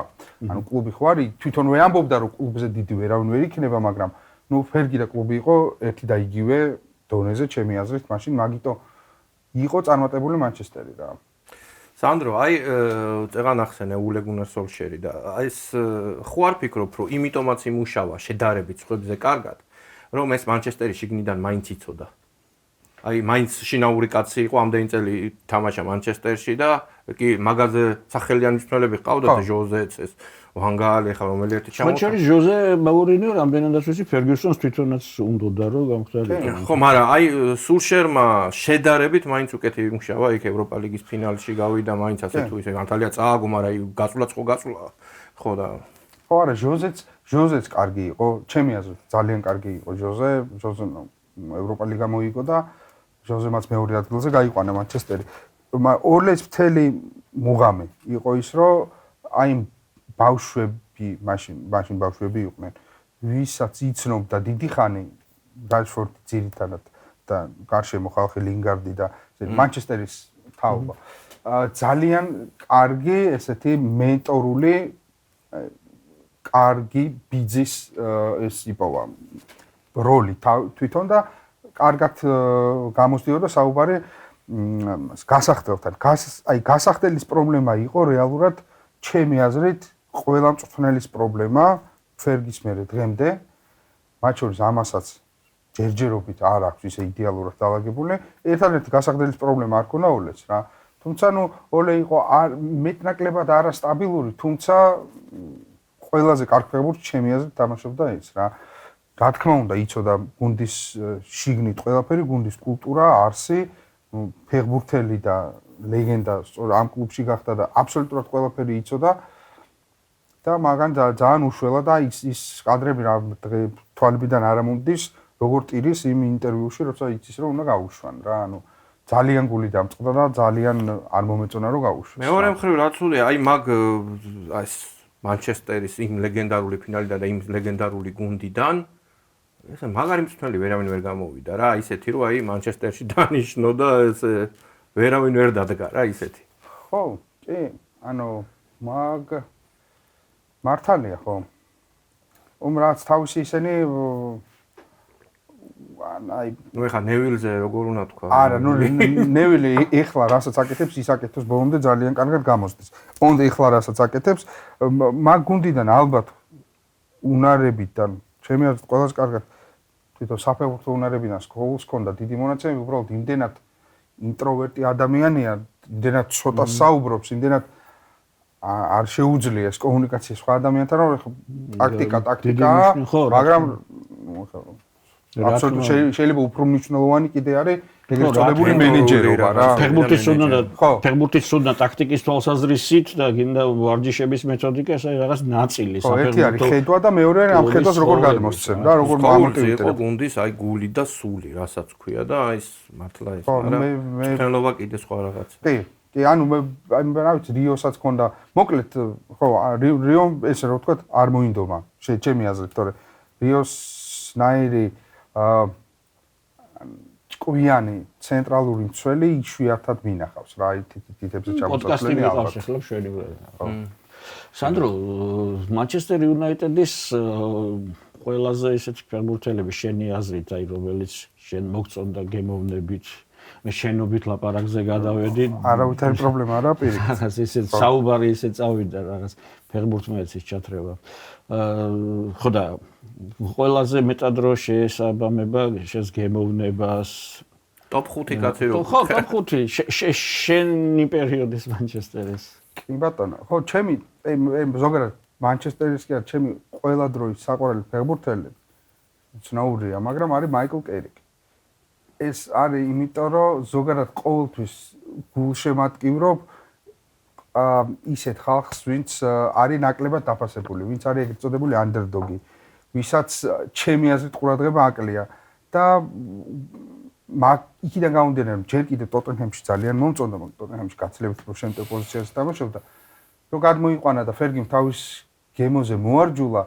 ანუ კლუბი ხوارი თვითონვე ამბობდა რომ კლუბზე დიდი ვერავინ ვერ იქნება, მაგრამ ნუ ფერგი და კლუბი იყო ერთი და იგივე დონეზე ჩემი აზრით, მაშინ მაგიტო იყო წარმატებული მანჩესტერი რა. სანდრო, აი წეგან ახსენე ულე გუნარ სოლშერი და აი ეს ხო არ ფიქრობ, რომ იმიტომაც იმუშავა შედარებით სხვებზე კარგად, რომ ეს მანჩესტერი შიგნიდან მაინც იცოდა. აი მაინც შინაური კაცი იყო, ამდენი წელი თამაშა მანჩესტერში და კი მაგაზე სახელიანი მსმელები ყავდათ, ჟოზეც ეს ვანგალი ხა რომელი ერთი ჩამოყვა. მათ შორის ჟოზე მაურინიო რამდენადაც ვიცი ფერგიუსონს თვითონაც უნდოდა რომ გამხდარიყო. ხო, მაგრამ აი სულშერმა შედარებით მაინც უკეთი იმუშავა, იქ ევროპა ლიგის ფინალში გავიდა, მაინც ასე თუ ისე განთალია წააგო, მაგრამ აი გასულაც ხო გასულა. ხო და ხო არა, ჟოზეც კარგი იყო, ჩემი აზრით ძალიან კარგი იყო ჟოზე ევროპა ლიგა მოიგო და ჟოზემაც მეორე ადგილზე გაიყვანა მანჩესტერი. ორლეს მთელი მუღამი იყო ის, რომ აი ბავშვები, მაშინ ბავშვები იყვნენ, ვისაც იცნობდა დიდი ხანი რაშფორდი ძირითადად და გარშემო ხალხი ლინგარდი და მანჩესტერის თაობა. ძალიან კარგი ესეთი მენტორული კარგი ბიძის ეს იპოვა როლი თვითონ და კარგად გამოსდიოდა საუბარი გასახდელთან. აი გასახდელის პრობლემა იყო რეალურად ჩემი აზრით ყველა მწვრთნელის პრობლემა ფერგის მერე დღემდე, მათ შორის ამასაც ჯერჯერობით არ აქვს ისე იდეალურად დაალაგებული. ერთადერთი გასახდელის პრობლემა არ ქონა ოლეს რა. თუმცა ნუ ოლე იყო მეტნაკლებად არასტაბილური, თუმცა ყველაზე კარგ ფეხბურთს ჩემი აზრით თამაშობდა ის რა. რა თქმა უნდა, იცოდა გუნდის შიგნით ყველაფერი, გუნდის კულტურა, არსი, ფეხბურთელი და ლეგენდა სწორ ამ კლუბში გახდა და აბსოლუტურად ყველაფერი იცოდა და მაგან ძალიან უშველა და ის კადრები რა თვალებიდან არ ამომდის, როგორ ტირის იმ ინტერვიუში, როცა იცის რომ უნდა გაუშვან რა, ანუ ძალიან გული დამწყდა და ძალიან არ მომეწონა რომ გაუშვეს. მეორე მხრივ რაც ულია, აი მაგ ეს მანჩესტერის იმ ლეგენდარული ფინალიდან და იმ ლეგენდარული გუნდიდან ესე მაგარი მწვრთნელი ვერავინ ვერ გამოვიდა რა, ისეთი რომ აი მანჩესტერში დანიშნო და ესე ვერავინ ვერ დადგა რა ისეთი. ხო, კი, ანუ მართალია ხო. რაც თავისი ისენი აი ნუ ეხა ნევილზე როგორ უნდა თქვა? არა, ნუ ნევილი ეხლა რასაც აკეთებს, ის აკეთებს ბოლომდე ძალიან კარგად გამოსდის. ოღონდ ეხლა რასაც აკეთებს, მაგ გუნდიდან ალბათ უნარებიდან, ჩემი აზრით ყველაზე კარგად თვითონ საფეხბურთო უნარებიდან სკოლს ჰქონდა დიდი მონაცემები, უბრალოდ იმდენად ინტროვერტი ადამიანია, იმდენად ცოტა საუბრობს, იმდენად არ შეუძლია ეს კომუნიკაცია სხვა ადამიანთან, რომ ტაქტიკა, მაგრამ აბსოლუტურად შეიძლება უფრო მნიშვნელოვანი კიდე არის ეგრეთ წოდებული მენეჯერობა რა. ფეხბურთის სუნდა ტაქტიკის თვალსაზრისით და გინდა ვარჯიშების მეთოდიკა, ეს არის რაღაც ნაწილი საფეხბურთო. ერთი არის ხედვა და მეორე არის ამ ხედვას როგორ გადმოსცემ და როგორ მომამტივებ. იყო გუნდის აი გული და სული, რასაც ქვია და აი ეს მართლა ეს არა. თელობა კიდე სხვა რაღაც. კი, ანუ რა ვიცი, რიოსაც ქონდა. მოკლედ, ხო, რიო ესე რა ვთქვა, არ მოინდომა. ჩემი აზრით, თორე რიოს ნაირი ჭკვიანი ცენტრალური მცველი იშვიათად მინახავს რა, თითებზე ჩამოწესლელი ალბათ. პოდკასტი ახლა შვენი. სანდრო, მანჩესტერ იუნაიტედის ყველაზე ისეთი ფეხბურთელები შენი აზრით, აი რომელიც შენ მოგწონდა გემოვნებით, მე შენობით ლაპარაკზე გადავედი. არავითარი პრობლემა არა პირიქით. რაღაც ისე საუბარი ისე წავიდა რაღაც ფეხბურთმეცის ჩათრევა. ხო და ყველაზე მეტად რო შეესაბამება შენს გემოვნებას ტოპ 5 კაცი რო ხო ტოპ 5 შენი პერიოდის მანჩესტერის კი ბატონო ხო ჩემი ზოგადად მანჩესტერის კი არა ჩემი ყველა დროის საყვარელი ფეხბურთელი ცნობილია მაგრამ არის მაიკლ კერიკი ეს არის იმიტომ რომ ზოგადად ყოველთვის გულშემატკივრობ ისეთ ხალხს ვინც არის ნაკლებად დაფასებული ვინც არის ეგრეთ წოდებული ანდერდოგი ვისაც ჩემი აზრით ყურადღება აკლია და იქიდან გამომდინარე რომ ჯერ კიდევ ტოტენჰემში ძალიან მომწონდა ტოტენჰემში გაცილებით უფრო შემტევ პოზიციაზე თამაშობდა რომ გადმოიყვანა და ფერგიმ თავის გემოზე მოარჯულა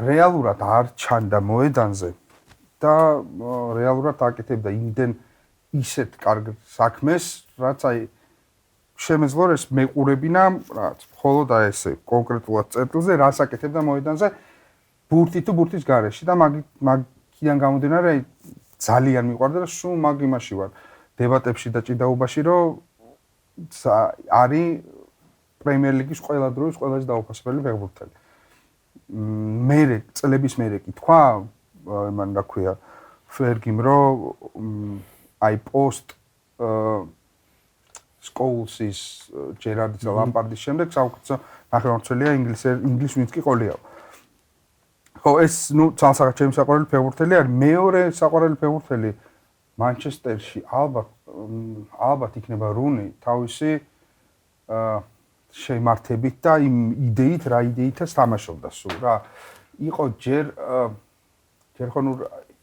რეალურად არ ჩანდა მოედანზე და რეალურად აკეთებდა იმდენ ისეთ კარგ საქმეს რაც აი შემეძლო ეს მეყურებინა, რაც მხოლოდ აი ესე კონკრეტულად წერტილზე რას აკეთებდა მოედანზე ბურთი თუ ბურთის გარეშე და მაგიდან გამომდინარე აი ძალიან მიყვარდა და სულ მაგ იმაში ვარ დებატებში და ჭიდაობაში რომ არის პრემიერ ლიგის ყველა დროის ყველაზე დაუფასებელი ფეხბურთელი. მე წლების მერე კი თქვა მან რა ქვია ფერგიმ რომ აი პოსტ სკოულსის ჯერარდის და ლამპარდის შემდეგ საუკეთესო ნახევარმცველია ინგლისის ვინც კი ყოლიაო. ხო ეს ნუ ცალსაღად ჩემი საყვარელი ფეხბურთელი არის. მეორე საყვარელი ფეხბურთელი მანჩესტერში ალბათ იქნება რუნი თავისი შემართებით და იმ იდეით რა იდეითაც თამაშობდა სულ რა. იყო ჯერ ხო ნუ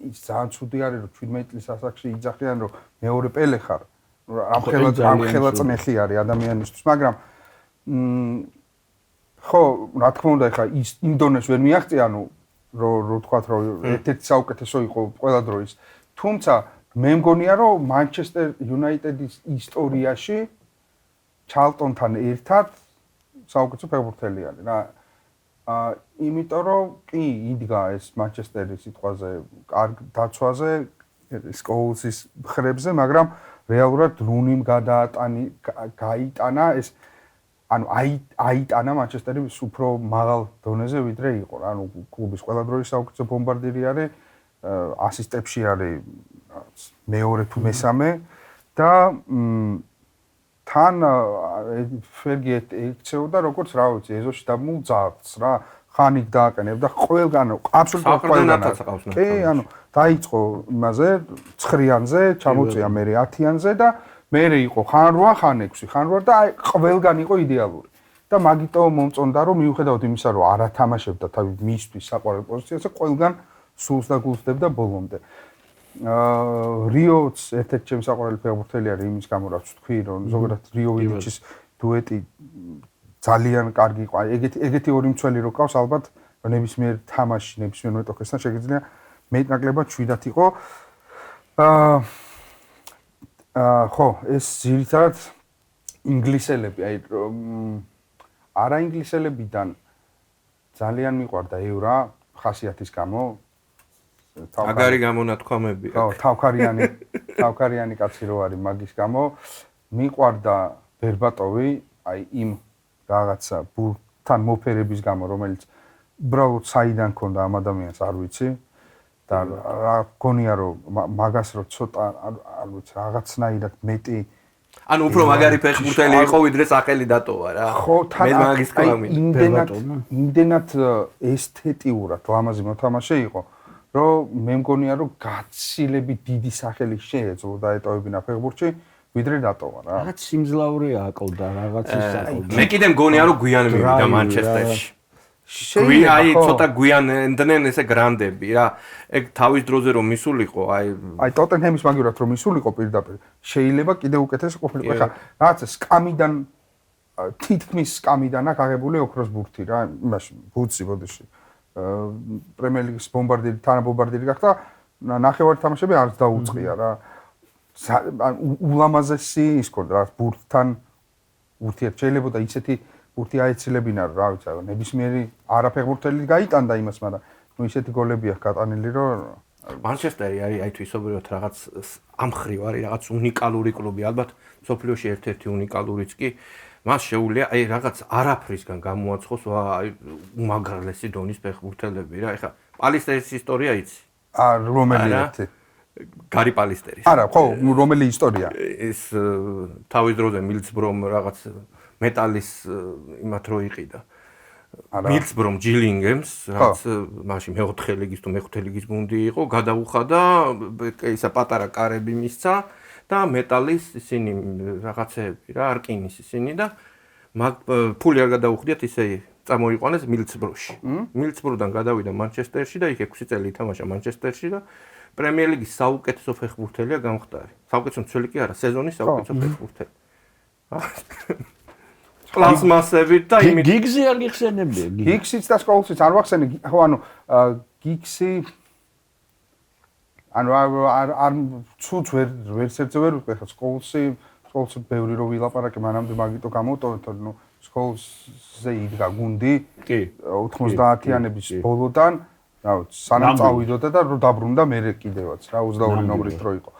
ის ძალიან ცუდი არის რომ 17 წლის ასაკში იძახიან რომ მეორე პელე ხარ. ამ ხელა წნეხი არის ადამიანისთვის, მაგრამ ხო, რა თქმა უნდა, ხა იმ დონეს ვერ მიაღწია, ანუ რო თქვათ რომ ერთ-ერთი საუკეთესო იყო ყველა დროის. თუმცა მე მგონია რომ მანჩესტერ იუნაიტედის ისტორიაში ჩალტონთან ერთად საუკეთესო ფეხბურთელი არის რა. იმიტომ რომ კი იდგა ეს მანჩესტერი სიტყვაზე კარგ დაცვაზე, სკოულსის ხრებზე, მაგრამ რეალურად რუნიმ გაიტანა ეს ანუ აიტანა მანჩესტერის უფრო მაღალ დონეზე ვიდრე იყო რა. ანუ კლუბის ყველა დროის საუკეთესო ბომბარდირი არის, ასისტებში არის მეორე თუ მესამე და თან ფერგი ექცეოდა როგორც რა ვიცი ეზოში დამულძარც რა ხანით დააყენებდა ყველგან აბსოლუტურად ყველგან. კი, ანუ დაიწყო იმაზე 9-იანზე, ჩამოწია მე 10-იანზე და მე იყო ხან 8, ხან 6, ხან 8 და აი ყველგან იყო იდეალური. და მაგიტო მომწონდა რომ მიუხედავად იმისა რომ არ ათამაშებდა თავი მისთვის საყვარელ პოზიციაზე, ყველგან სულს და გულს დებდა ბოლომდე. რიოც ერთ-ერთი ჩემი საყვარელი ფეხბურთელი არის იმის გამო რაც თქვი რომ ზოგადად რიო ვილიჩის დუეტი ძალიან კარგი იყო. ეგეთი ორი მცველი რო ყავს ალბათ ნებისმიერ თამაში, ნებისმიერ მეტოქესთან შეგიძლია მეტნაკლებად 7-ად იყო. ხო, ეს ძირითადად ინგლისელები, აი არა ინგლისელებიდან ძალიან მიყვარდა ევრა ხასიათის გამო. აგარი გამონათქვამები. ხო, თავქარიანი კაცი რო არის მაგის გამო. მიყვარდა ბერბატოვი, აი იმ რაღაცა ბურთთან მოფერების გამო, რომელიც უბრალოდ საიდან ქონდა ამ ადამიანს არ ვიცი. და რა გონია რომ მაგას რო ცოტა არ ვიცი რაღაცნაირად მეტი ანუ უფრო მაგარი ფეხბურთელი იყო ვიდრე სახელი დატოვა რა. ხო, მე მაგის თქვა მინდა. იმდენად ესთეტიურად ლამაზი მოთამაშე იყო, რომ მე მგონია რომ გაცილებით დიდი სახელი შეეძლო დაეტოვებინა ფეხბურთში ვიდრე დატოვა რა. რაღაც სიმძლავრე აკლდა, რაღაც ის აკლდა. მე კიდე მგონია რომ გვიან მივიდა მანჩესტერში. აი ცოტა გვიანდნენ ესე გრანდები რა. ეგ თავის დროზე რომ მისულიყო, აი ტოტენჰემის მაგივრად რომ მისულიყო პირდაპირ, შეიძლება კიდე უკეთესი ყოფილიყო. ეხლა რაღაც სკამიდან თითქმის სკამიდან აქვს აღებული ოქროს ბურთი რა, იმაში ბუცი ბოდიში. პრემიერ ლიგის ბომბარდირი, თანაბომბარდირი გახდა, ნახევარი თამაშები არც დაუწყია რა. ულამაზესი ის ქონდა რა ბურთთან ურთიერთ შეიძლება და ისეთი ბურთი აეცილებინა რა ვიცი ნებისმიერი არაფეხბურთელი გაიტანდა იმას, მაგრამ ნუ ისეთი გოლები აქვს გატანილი რომ მანჩესტერი არის აი თვისობრივად რაღაც ამხრივ არის რაღაც უნიკალური კლუბი, ალბათ სოფლიოში ერთ-ერთი უნიკალურიც კი მას შეუძლია აი რაღაც არაფრისგან გამოაცხოს აი უმაგრესი დონის ფეხბურთელები რა. ეხლა პალისტერის ისტორია იცი? რომელი ერთი? გარი პალისტერის. არა, ხო, რომელი ისტორია? ეს თავის დროზე მილცბრომ რაღაც მეტალის იმათ რო იყიდა. მილცბრომ ჯილინგემს, რაც მაშინ მე-4 ლიგის თუ მე-5 ლიგის გუნდი იყო, გადაუხადა, ისა პატარა კარები მისცა და მეტალის ისინი რაღაცეები რა, არკინის ისინი და მაგ ფული არ გადაუხდიათ, ისე წამოიყვანეს მილცბროში. მილცბროდან გადავიდა მანჩესტერში და იქ 6 წელი ითამაშა მანჩესტერში და პრემიერ ლიგის საუკეთესო ფეხბურთელია გამხდარი. საუკეთესო მცველი კი არა, სეზონის საუკეთესო ფეხბურთელი. პლასმასებით და იმით გიგზი არ გიხსენებია. გიგსიც და სკოულსიც არ ვახსენე. ხო, ანუ გიგსი ანუ არ ცუც ვერ ვერცერთზე ვერ ვიყო. სკოულსი სკოლს ბევრი რო ვილაპარაკე, მანამდე მაგიტო გამოვტოვეთ, რომ ნუ სკოლზე იდგა გუნდი 90-იანების ბოლოდან, რა ვიცი, სანამ წავიდოდა და რო დაბრუნდა მერე კიდევაც, რა 22 ნომრით რო იყო.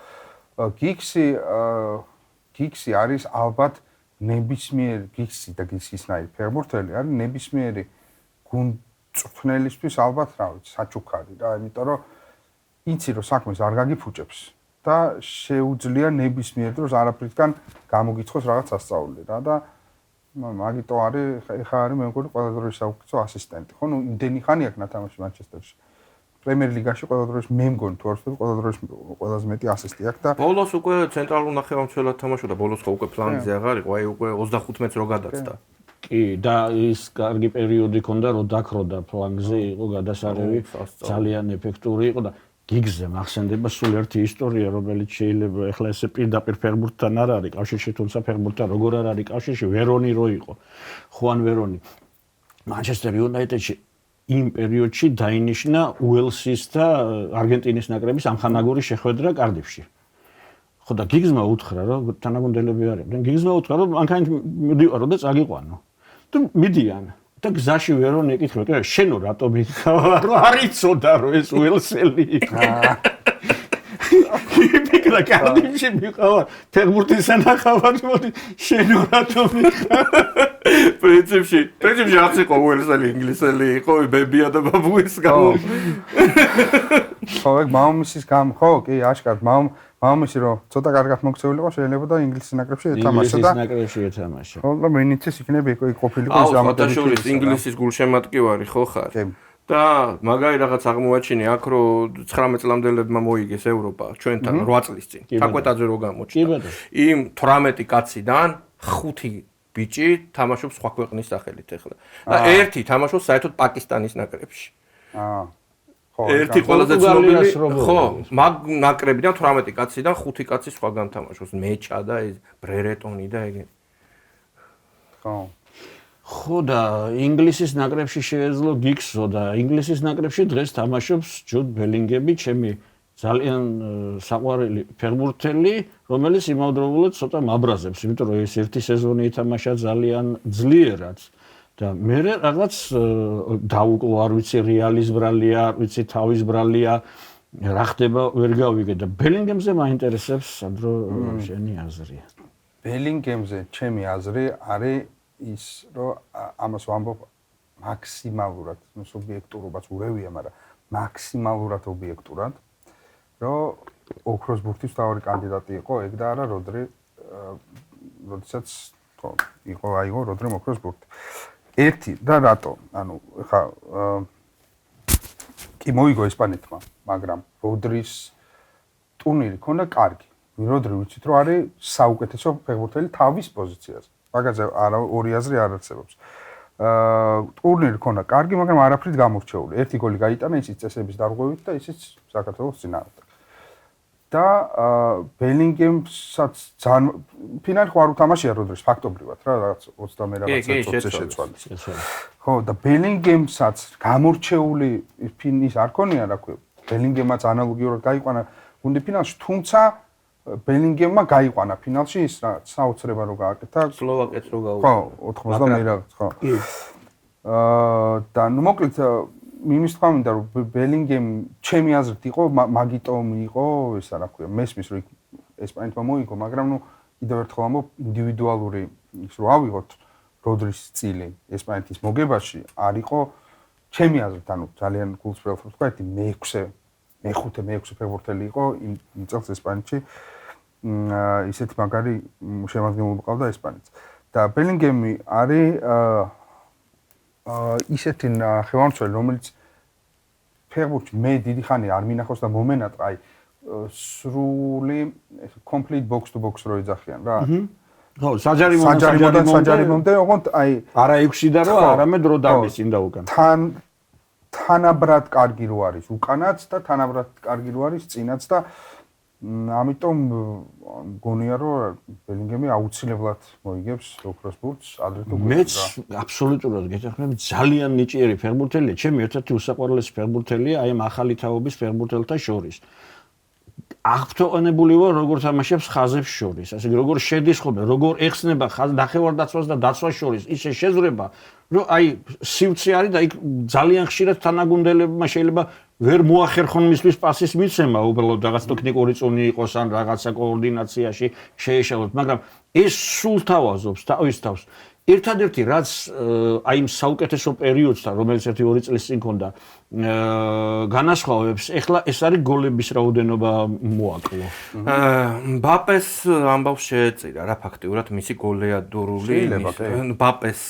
გიქსი არის ალბათ ნებისმიერ გიქსი და გიქსისნაირი ფეხბურთელი არის ნებისმიერი გუნდწვრთნელისთვის ალბათ რა ვიცი, საჩუქარი რა, იმიტომ რომ იცი რომ საქმეს არ გაგიფუჭებს და შეუძლია ნებისმიერ დროს არაფრისგან გამოგიცხოს რაღაც სასწაული რა და მაგიტო არის ეხა არის მე მგონი ყველა დროის საუკეთესო ასისტენტი. ხო, ნუ იმდენი ხანი აქვს ნათამაში მანჩესტერში. პრემიერ ლიგაში ყველა დროს მე მგონი თუ არ ვთქვი ყველა დროს ყველაზე მეტი ასისტი აქვს და ბოლოს უკვე ცენტრალურ ნახევარმცველად თამაშობდა, ბოლოს ხო უკვე პლანზე აღარ იყო, აი უკვე 25-ს რო გადაცდა. კი, და ის კარგი პერიოდი ჰქონდა, რომ დაქროდა ფლანგზე, იყო გადასარევი, ძალიან ეფექტური იყო და გიგზე მახსენდება სულ ერთი ისტორია, რომელიც შეიძლება ეხლა ესე პირდაპირ ფეხბურთთან არ არის კავშირში, თუმცა ფეხბურთთან როგორ არ არის კავშირში, ვერონი რო იყო. ხუან ვერონი. მანჩესტერ იუნაიტედში იმ პერიოდში დაინიშნა უელსის და არგენტინის ნაკრების ამხანაგური შეხვედრა კარდიფში. ხო და გიგზმა უთხრა, რომ თანაგუნდელები არიან. გიგზმა უთხრა, რომ მანქანით მიდიყვარო და წაგიყვანო. და მიდიან. და გზაში ვერონი ეკითხება, შენო რატომ მიხარ, რომ არ იცოდა რომ ეს უელსელი. ფიქრა კარდიფში მიყავა, ფეხბურთის ანახავად მოდი, შენო რატომ მიხარ. პრინციპში არც იყო უელსელი, ინგლისელი იყო, ბებია და ბაბუის გამო. ხო, ეგ მამამისის გამო, ხო, კი, აშკარად, მამამისი რომ ცოტა კარგად მოქცეული იყო, შეიძლება და ინგლისის ნაკრებში ეთამაშა და ინგლისის ნაკრებში ეთამაშა. ხო, და მეინიცეს იქნებ ყოფილიყო ის ამათაშორის ინგლისის გულშემატკივარი ხო ხარ? და მაგარი რაღაც აღმოაჩინე აქ რომ 19 წლამდელებმა მოიგეს ევროპა ჩვენთან 8 წლის წინ. თაკვეტაძე რო გამოჩნდა. იმ 18 კაციდან 5 ბიჭი თამაშობს სხვა ქვეყნის სახელით ახლა. და ერთი თამაშობს საერთოდ პაკისტანის ნაკრებში. ხო, ერთი ყველაზე ცნობილი, ხო, მაგ ნაკრებიდან 18 კაციდან 5 კაცი სხვაგან თამაშობს. მეჩა და ეს ბრერეტონი და ეგ. ხო. ხო და ინგლისის ნაკრებში შეეძლო გიგსო და ინგლისის ნაკრებში დღეს თამაშობს ჯუდ ბელინგემი, ჩემი ძალიან საყვარელი ფეხბურთელი, რომელიც იმავდროულად ცოტა მაბრაზებს, იმიტომ რომ ეს ერთი სეზონი ითამაშა ძალიან ძლიერად და მე რაღაც დაუკლო, არ ვიცი რეალის ბრალია, არ ვიცი თავის ბრალია, რა ხდება ვერ გავიგე და ბელინგემზე მაინტერესებს სადრო შენი აზრი. ბელინგემზე ჩემი აზრი არის ის რომ ამას ვამბობ მაქსიმალურად, ну სუბიექტურობაც ურევია, მაგრამ მაქსიმალურად ობიექტურად, რომ ოქროს ბურთის თავი კანდიდატი იყო ეგ და არა როდრი, როდესაც იყო აიღო როდრიმ ოქროს ბურთი. ერთი და რატო? ანუ ხა კი მოიგო ესპანეთმა, მაგრამ როდრის ტურნირი ქონდა კარგი. როდრი ვიცით რომ არის საუკეთესო ფეხბურთელი თავის პოზიციაზე. მაგაზე არა ორი აზრი არ არსებობს. ტურნირი ქონდა კარგი, მაგრამ არაფრით გამორჩეული. ერთი გოლი გაიტანა ისიც წესების დარღვევით და ისიც საქართველოს წინააღმდეგ. და ბელინგემსაც ძალიან ფინალი ხო არ უთამაშია როდრის ფაქტობრივად რა, რაღაც 20 რაღაცა წუთზე შეცვალა. ხო, და ბელინგემსაც გამორჩეული ფინის არ ქონია, რა ქვია. ბელინგემაც ანალოგიურად გაიყვანა გუნდი ფინალში, თუმცა ბელინგემმა გაიყვანა ფინალში ის რა საოცრება რო გააკეთა სლოვაკეთს რო გაუგო. ხო, 90 რაღაც, ხო. და ნუ მოკლედ იმის თქვა მინდა რომ ბელინგემ ჩემი აზრით იყო მაგიტომი იყო ესა რა ქვია მესმის რომ ესპანეთმა მოიგო, მაგრამ ნუ კიდევ ერთხელ ამბობ ინდივიდუალური ის რო ავიღოთ როდრის წილი ესპანეთის მოგებაში არ იყო ჩემი აზრით, ანუ ძალიან გულწრფელად ვთქვა, მე-5 ფეხბურთელი იყო იმ წელს ესპანეთში. ისეთი მაგარი შემადგენლობა ყავდა ესპანეთს. და ბელინგემი არის ისეთი ნახევარმცველი, რომელიც ფეხბურთში მე დიდი ხანი არ მინახავს და მომენატრა, აი სრული complete box to box რო ეძახიან რა. ხო, საჯარიმოდან ოღონდ აი არა 6-ი და რო არამედ რო დამისინდა უკან. თანაბრად კარგი რო არის უკანაც და თანაბრად კარგი რო არის წინაც და ამიტომ გონია რომ ბელინგემი აუცილებლად მოიგებს ოქროს ბურთს ადრე თუ გვერდს. მეც აბსოლუტურად გეთანხმები, ძალიან ნიჭიერი ფეხბურთელია, ჩემი ერთ-ერთი უსაყვარლესი ფეხბურთელია აი ამ ახალი თაობის ფეხბურთელთა შორის. აღფრთოვანებული ვარ როგორ თამაშობს ხაზებს შორის. ასე როგორ შედის ხოლმე, როგორ ეხსნება ნახევარდაცვას და დაცვას შორის, ისე შეძრება, რომ აი სივცე არის და იქ ძალიან ხშირად თანაგუნდელებმა შეიძლება ვერ მოახერხონ მისთვის პასის მიცემა, უბრალოდ რაღაც ტექნიკური წონი იყოს ან რაღაცა კოორდინაციაში შეეშალოთ, მაგრამ ეს სულ თავაზობს თავის თავს. ერთადერთი რაც აი იმ საუკეთესო პერიოდსთან, რომელიც 1-2 წლის წინ ჰქონდა, განასხვავებს, ეხლა ეს არის გოლების რაოდენობა მოაკლო. მბაპეს ამბავს შეეწირა რა ფაქტიურად მისი გოლეადორული მბაპეს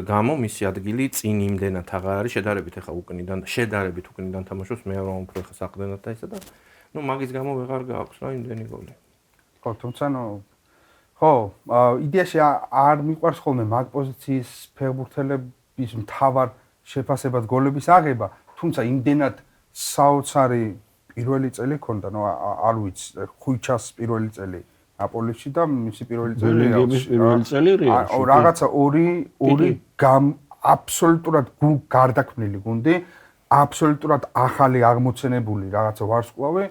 გამო მისი ადგილი წინ იმდენად აღარ არის შედარებით ეხლა შედარებით უკნიდან თამაშობს მე რომ უფრო ეხლა საყდენად და ისა და ნუ მაგის გამო ვეღარ გააქვს რა იმდენი გოლი. ხო, თუმცა ხო, იდეაში არ მიყვარს ხოლმე მაგ პოზიციის ფეხბურთელების მთავარ შეფასებად გოლების აღება, თუმცა იმდენად საოცარი პირველი წელი ჰქონდა, ნუ არ ვიცი, ხუიჩას პირველი წელი ნაპოლიში და მისი პირველი წელი რეალში. რაღაცა ორი აბსოლუტურად გარდაქმნილი გუნდი, აბსოლუტურად ახალი აღმოცენებული რაღაცა ვარსკვლავი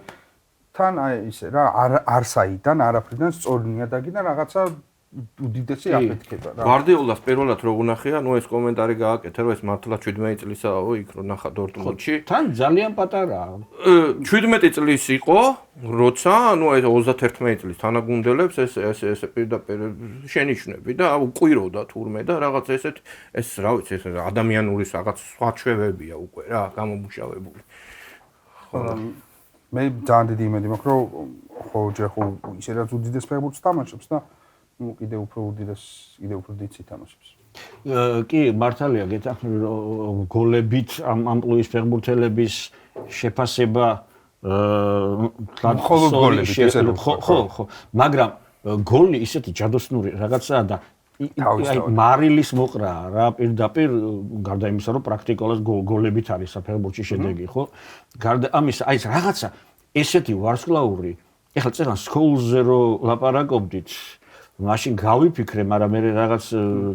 თან აი ისე რა არსაიდან არაფრიდან სწორი ნიადაგიდან რაღაცა უდიდესი აფეთქება რა. გვარდიოლას პირველად რო უნახია, ნუ ეს კომენტარი გააკეთე, რომ ეს მართლა 17 წლისაო იქ რო ნახა დორტმუნდში. თან ძალიან პატარაა. 17 წლის იყო, როცა, ნუ ეს 31 წლის თანაგუნდელებს ეს პირდაპირ შენიშნები და უყვიროდა თურმე და რაღაც ესეთ ეს რა ვიცი, ეს ადამიანური რაღაც სხვა ჩვევებია უკვე რა, გამომუშავებული. მე ძალიან დიდი იმედი მაქვს, რომ ხო ჯერ ხო ისედაც უდიდეს ფეხბურთს თამაშობს და ნუ კიდე უფრო დიდ თამაშობს. კი, მართალია, გეთანხმები რომ გოლებით ამ ამპლუის ფეხბურთელების შეფასება მხოლოდ გოლებით ესე რომ ხო, მაგრამ გოლი ისეთი ჯადოსნური რაღაცაა და აი მარილის მოყრაა რა პირდაპირ გარდა იმისა რომ პრაქტიკულად გოლებით არის საფეხბურთში შედეგი ხო გარდა ამისა აი რაღაცა ესეთი ვარსკვლავური ეხლა წერან სკოლზე რო ლაპარაკობდით მაშინ გავიფიქრე მაგრამ მე რაღაც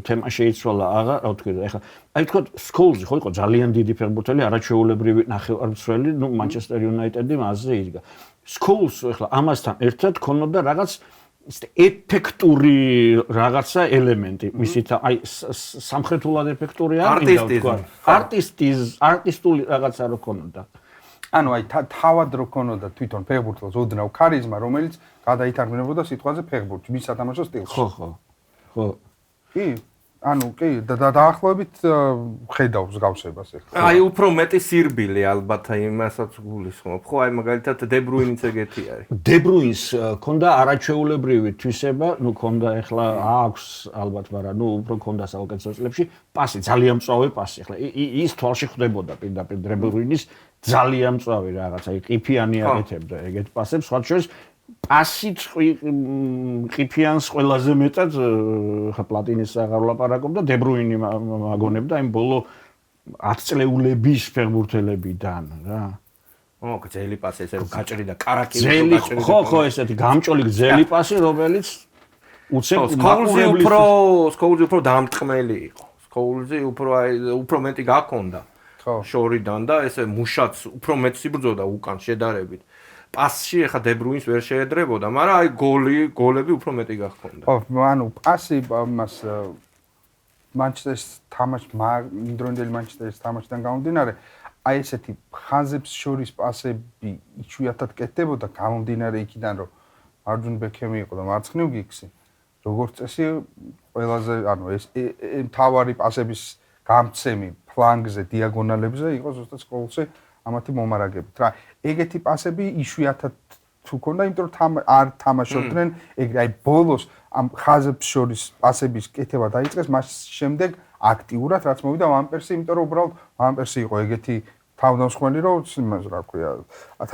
თემა შეიცვალა აღარ რა ვთქვი ეხლა აი თქო სკოლზე ხო იყო ძალიან დიდი ფეხბურთელი არაჩვეულებრივი ნახევარმცველი ნუ მანჩესტერ იუნაიტედი მასზე იდგა სკოლს ეხლა ამასთან ერთად ქონოდა რაღაც ეფექტური რაღაცა ელემენტი მისით აი სამხრეთულად ეფექტური არტისტული რაღაცა რო ქონოდა ანუ აი თავად რო ქონოდა თვითონ ფეხბურთელს ოდნავ ქარიზმა რომელიც გადაითარგმნებოდა სიტყვაზე ფეხბურთი მის სათამაშო სტილში ხო კი ანუ კი დაახლოებით ხედავს გავსებას ეხლა აი უფრო მეტი სირბილი ალბათ აი იმასაც გულისხმობ ხო აი მაგალითად დებრუინიც ეგეთი არის დებრუინს ქონდა არაჩვეულებრივი თვისება ნუ ქონდა ეხლა აქვს ალბათ მაგრამ ნუ უფრო ქონდა საუკეთესო წლებში პასი ძალიან მწვავე პასი ეხლა ის თვალში ხვდებოდა პირდაპირ დებრუინის ძალიან მწვავე რაღაცა ყიფიანი აკეთებდა ეგეთ პასებს სხვა შორის პასით ყიფიანს ყველაზე მეტად ხა პლატინის აღარ ვლაპარაკობ და დებრუინი მაგონებდა იმ ბოლო 10 წლეულების ფეხბურთელებიდან რა. გრძელი პასი ესე რომ გაჭრი და კარაკი ხო ესეთი გამჭოლი გრძელი პასი რომელიც უცებ სკოულზე უფრო დამტყმელი იყო. სკოულზე უფრო მეტი გაქონდა. შორიდან და ესე მუშაც უფრო მეტ სიბრძოდა უკან შედარებით. პასში ახლა დებრუინს ვერ შეედრებოდა, მაგრამ აი გოლები უფრო მეტი გახონდა. ხო, ანუ პასი მას მანჩესტერის იმდროინდელი მანჩესტერის თამაშიდან გამომდინარე, აი ესეთი ხაზებს შორის პასები იშვიათად კეთდებოდა გამომდინარე იქიდან, რომ მარჯვნივ ბექემი იყო და მარცხნივ გიქსი. როგორც წესი, ყველაზე ანუ ეს მთავარი პასების გამცემი ფლანგზე, დიაგონალებზე იყო ზუსტად სკოლზე ამათი მომარაგებით რა ეგეთი პასები იშვიათად თუ ქონდა იმიტომ რომ არ თამაშობდნენ ეგრე აი ბოლოს ამ ხაზებს შორის პასების კეთება დაიწყეს მას შემდეგ აქტიურად რაც მოვიდა ვამპერსი იმიტომ რომ უბრალოდ ვამპერსი იყო ეგეთი თავდამსხმელი რომ იმას რა ქვია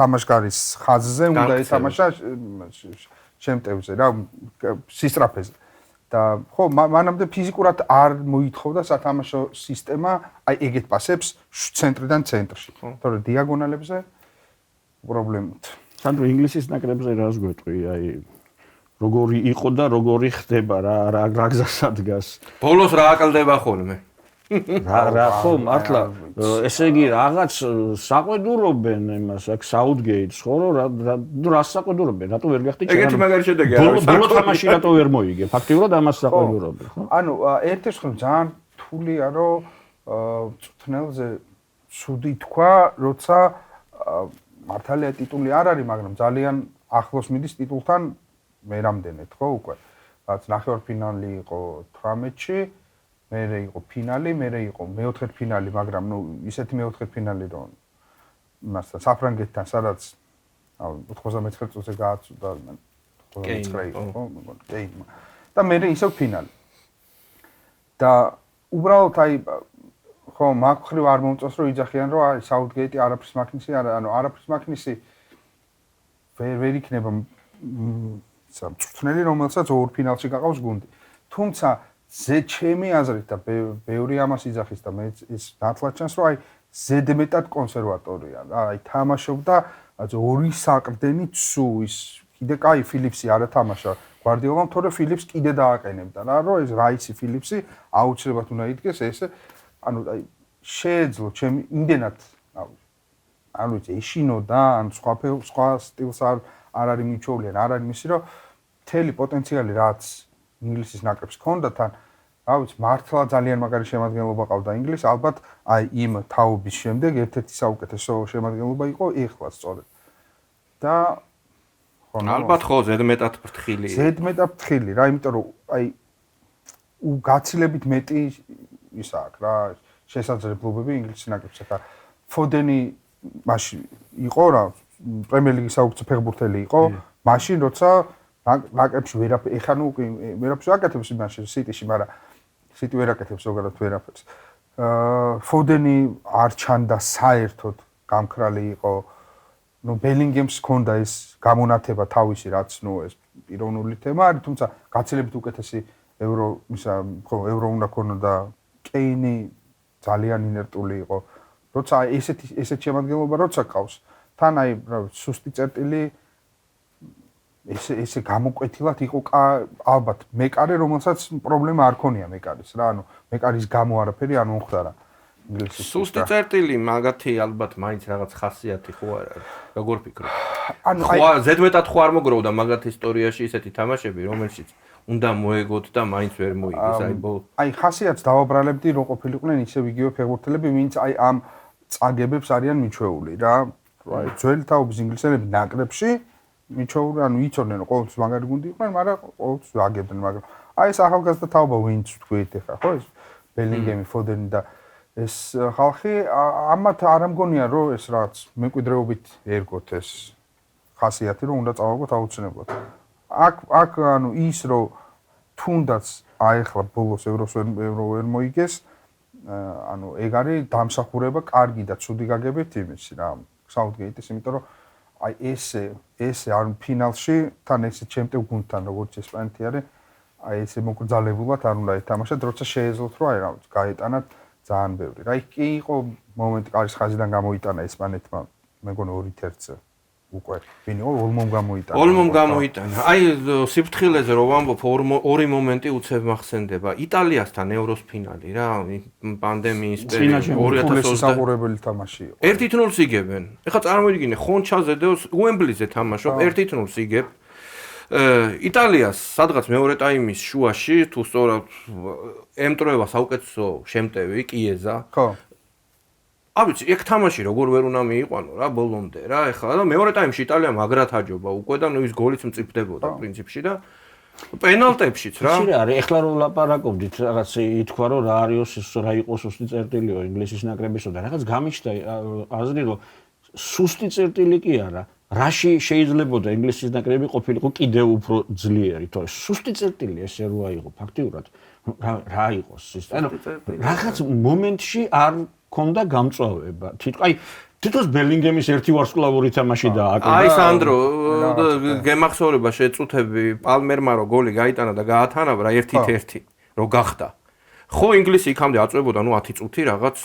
თამაშგარის ხაზზე უნდა ეთამაშა შემტევზე რა სისტრაფეზე და ხო მანამდე ფიზიკურად არ მოითხოვდა სათამაშო სისტემა აი ეგეთ პასებს ცენტრიდან ცენტრში თორე დიაგონალებზე პრობლემით სანდრო ინგლისის ნაკრებზე რას გვეტყვი აი როგორი იყო და როგორი ხდება რა გზას ადგას ბოლოს რა აკლდება ხოლმე რა ხო მართლა ესე იგი რაღაც საყვედურობენ იმას აქ Southgate-ს ხო რა საყვედურობენ რატო ვერ გახდი ეგეთი მაგარი შედეგი არის ბოლო თამაში რატო ვერ მოიგე ფაქტიურად ამას საყვედურობენ ხო ანუ ერთ-ერთი მხრივ ძალიან რთულია რომ წვრთნელზე ცუდი თქვა როცა მართალია ტიტული არ არის მაგრამ ძალიან ახლოს მიდის ტიტულთან მე რამდენად ხო უკვე რაც ნახევარფინალი იყო 18-ში მერე იყო ფინალი, მერე იყო მეოთხედფინალი, მაგრამ ნუ ისეთი მეოთხედფინალი რომ მასთან საფრანგეთთან სადაც 99 წუთზე გააცუდა 99 იყო, ხო, მეგონა. და მერე ისევ ფინალი. და უბრალოდ აი ხო მაგ ხრივ არ მომწონს რომ იძახიან რომ აი Southgate არაფრის მაქნისი არა, ანუ არაფრის მაქნისი ვერ იქნება წვრთნელი რომელსაც ორ ფინალში გაყავს გუნდი. თუმცა ჩემი აზრით და ბევრი ამას იძახის და მე ის ნათლად ჩანს რომ აი ზედმეტად კონსერვატორია რა აი თამაშობდა ორი საყრდენი ცუ ის კიდე კაი ფილიპსი არა თამაშა გვარდიოლამ თორე ფილიპს კიდე დააყენებდა რა რომ ეს რაისი ფილიპსი აუცილებლად უნდა იდგეს ესე ანუ აი შეეძლო ჩემი იმდენად ანუ ეშინოდა ან სხვა სტილს არ არის მიჩვეული არ არის მისი რომ მთელი პოტენციალი რაც ინგლისის ნაკრებს ჰქონდა თან რა ვიცი მართლა ძალიან მაგარი შემადგენლობა ყავდა ინგლისს ალბათ აი იმ თაობის შემდეგ ერთ-ერთი საუკეთესო შემადგენლობა იყო ეხლა სწორედ და ალბათ ხო ზედმეტად ფრთხილი რა იმიტომ რომ აი გაცილებით მეტი ის აქვს რა შესაძლებლობები ინგლისის ნაკრებს ახლა ფოდენი მაშინ იყო რა პრემიერ ლიგის საუკეთესო ფეხბურთელი იყო მაშინ როცა ნაკრებში ეხლა ნუ ვერაფერს აკეთებს იმაში სიტიში, მაგრამ სიტი ვერ აკეთებს ზოგადად ვერაფერს. ფოდენი არ ჩანდა საერთოდ გამქრალი იყო. ნუ ბელინგემს ჰქონდა ეს გამონათება თავისი, რაც ნუ ეს პიროვნული თემა არის, თუმცა გაცილებით უკეთესი ევრო უნდა ქონოდა კეინი ძალიან ინერტული იყო. როცა ესეთ შემადგენლობა როცა ყავს, თან აი სუსტი წერტილი ესე გამოკვეთილად იყო ალბათ მეკარე რომელსაც პრობლემა არ ქონია მეკარის რა ანუ მეკარის გამო არაფერი არ მომხდარა ინგლისის სუსტი წერტილი მაგათი ალბათ მაინც რაღაც ხასიათი ხო არა როგორ ფიქრობ ანუ ზედმეტად ხო არ მოგროვდა მაგათ ისტორიაში ისეთი თამაშები რომელშიც უნდა მოეგოთ და მაინც ვერ მოიგეს აი ბოლო აი ხასიათს დავაბრალებდი რომ ყოფილიყვნენ ისევ იგივე ფეხბურთელები ვინც აი ამ წაგებებს არიან მიჩვეული რა აი ძველი თაობის ინგლისელები ნაკრებში მიჩვეული ანუ იცოდნენ რომ ყოველთვის მაგარი გუნდი იყვნენ, მაგრამ ყოველთვის აგებდნენ, მაგრამ აი ეს ახალგაზრდა თაობა ვინც თქვით ახლა ხო ეს ბელინგემი, ფოდენი და ეს ხალხი ამათ არ ამგონია რომ ეს რაღაც მემკვიდრეობით ერგოთ ეს ხასიათი რომ უნდა წავაგოთ აუცილებლად. აქ ანუ ის რომ თუნდაც აი ახლა ბოლოს ევრო ვერ მოიგეს ანუ ეგ არის დამსახურება კარგი და ცუდი გაგებით იმისი რა Southgate-ის, იმიტომ რომ აი ესე არ ფინალში თან ესე ჩემპიონ გუნდთან როგორც ესპანეთი არის აი ესე მოკრძალებულად არ უნდა ეთამაშოთ როცა შეეძლოთ რომ აი რა ვიცი გაეტანათ ძალიან ბევრი რა კი იყო მომენტი კარის ხაზიდან გამოიტანა ესპანეთმა მეგონი 2-1-ზე უკვე ვინ იყო ოლმომ გამოიტანა აი სიფრთხილეზე რომ ვამბობ ორი მომენტი უცებ მახსენდება იტალიასთან ევროს ფინალი რა პანდემიის პერიოდში 2020 საყურებელი თამაში იყო 1-0-ს იგებენ ეხლა წარმოიდგინე ხონჩაზე დევს უემბლიზე თამაშობ 1-0-ს იგებ იტალიას სადღაც მეორე ტაიმის შუაში თუ სწორად ემტროება საუკეთესო შემტევი კიეზა ხო ავიცი, ეგ თამაში როგორ ვერ უნდა მიიყვანო რა ბოლომდე რა ეხლა და მეორე ტაიმში იტალიამ აგრად აჯობა უკვე და ნუ ის გოლიც მწიფდებოდა პრინციპში და პენალტებშიც რა. ისე არის ეხლა რომ ლაპარაკობდით რაღაც ითქვა რომ რა არის რა იყოს სუსტი წერტილიო ინგლისის ნაკრებისო და რაღაც გამიჩნდა აზრი რომ სუსტი წერტილი კი არა რაში შეიძლებოდა ინგლისის ნაკრები ყოფილიყო კიდევ უფრო ძლიერი თორე სუსტი წერტილი ესე რო აიღო ფაქტიურად რა იყოს ის ანუ რაღაც მომენტში არ ქონდა გამწვავება. აი თვითონ ბელინგემის ერთი ვარსკვლავური თამაში დააკრა. აი სანდრო, გემახსოვრება შეწუთები პალმერმა რო გოლი გაიტანა და გაათანაბრა 1-1 რო გახდა. ხო ინგლისი იქამდე აწვებოდა ნუ 10 წუთი რაღაც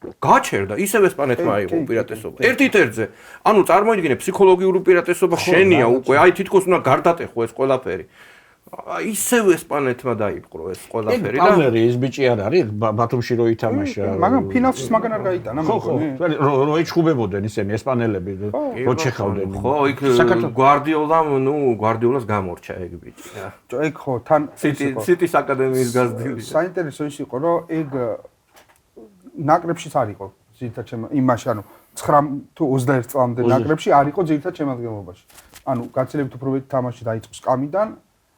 გაჩერდა, ისევ ესპანეთმა აიღო უპირატესობა. 1-1-ზე. ანუ წარმოიდგინე ფსიქოლოგიური უპირატესობა შენია უკვე, აი თითქოს უნდა გარდატეხო ეს ყველაფერი. ისევ ესპანეთმა დაიპყრო ეს ყველაფერი და პალმერი ის ბიჭი არ არის ბათუმში რო ითამაშა. მაგრამ ფინალში მაგან არ გაიტანა მეგონი. რო ეჩხუბებოდნენ ისინი ესპანელები რო ჩეხავდნენ. ხო, იქ გვარდიოლას გამორჩა ეგ ბიჭი. ეგ ხო თან სიტის აკადემიის გაზრდილი. საინტერესო ის იყო, რომ ეგ ნაკრებშიც არ იყო ძირითადად იმაში, ანუ 9 თუ 21 წლამდე ნაკრებში არ იყო ძირითადად შემადგენლობაში. ანუ გაცილებით უფრო მეტი თამაში დაიწყო სკამიდან,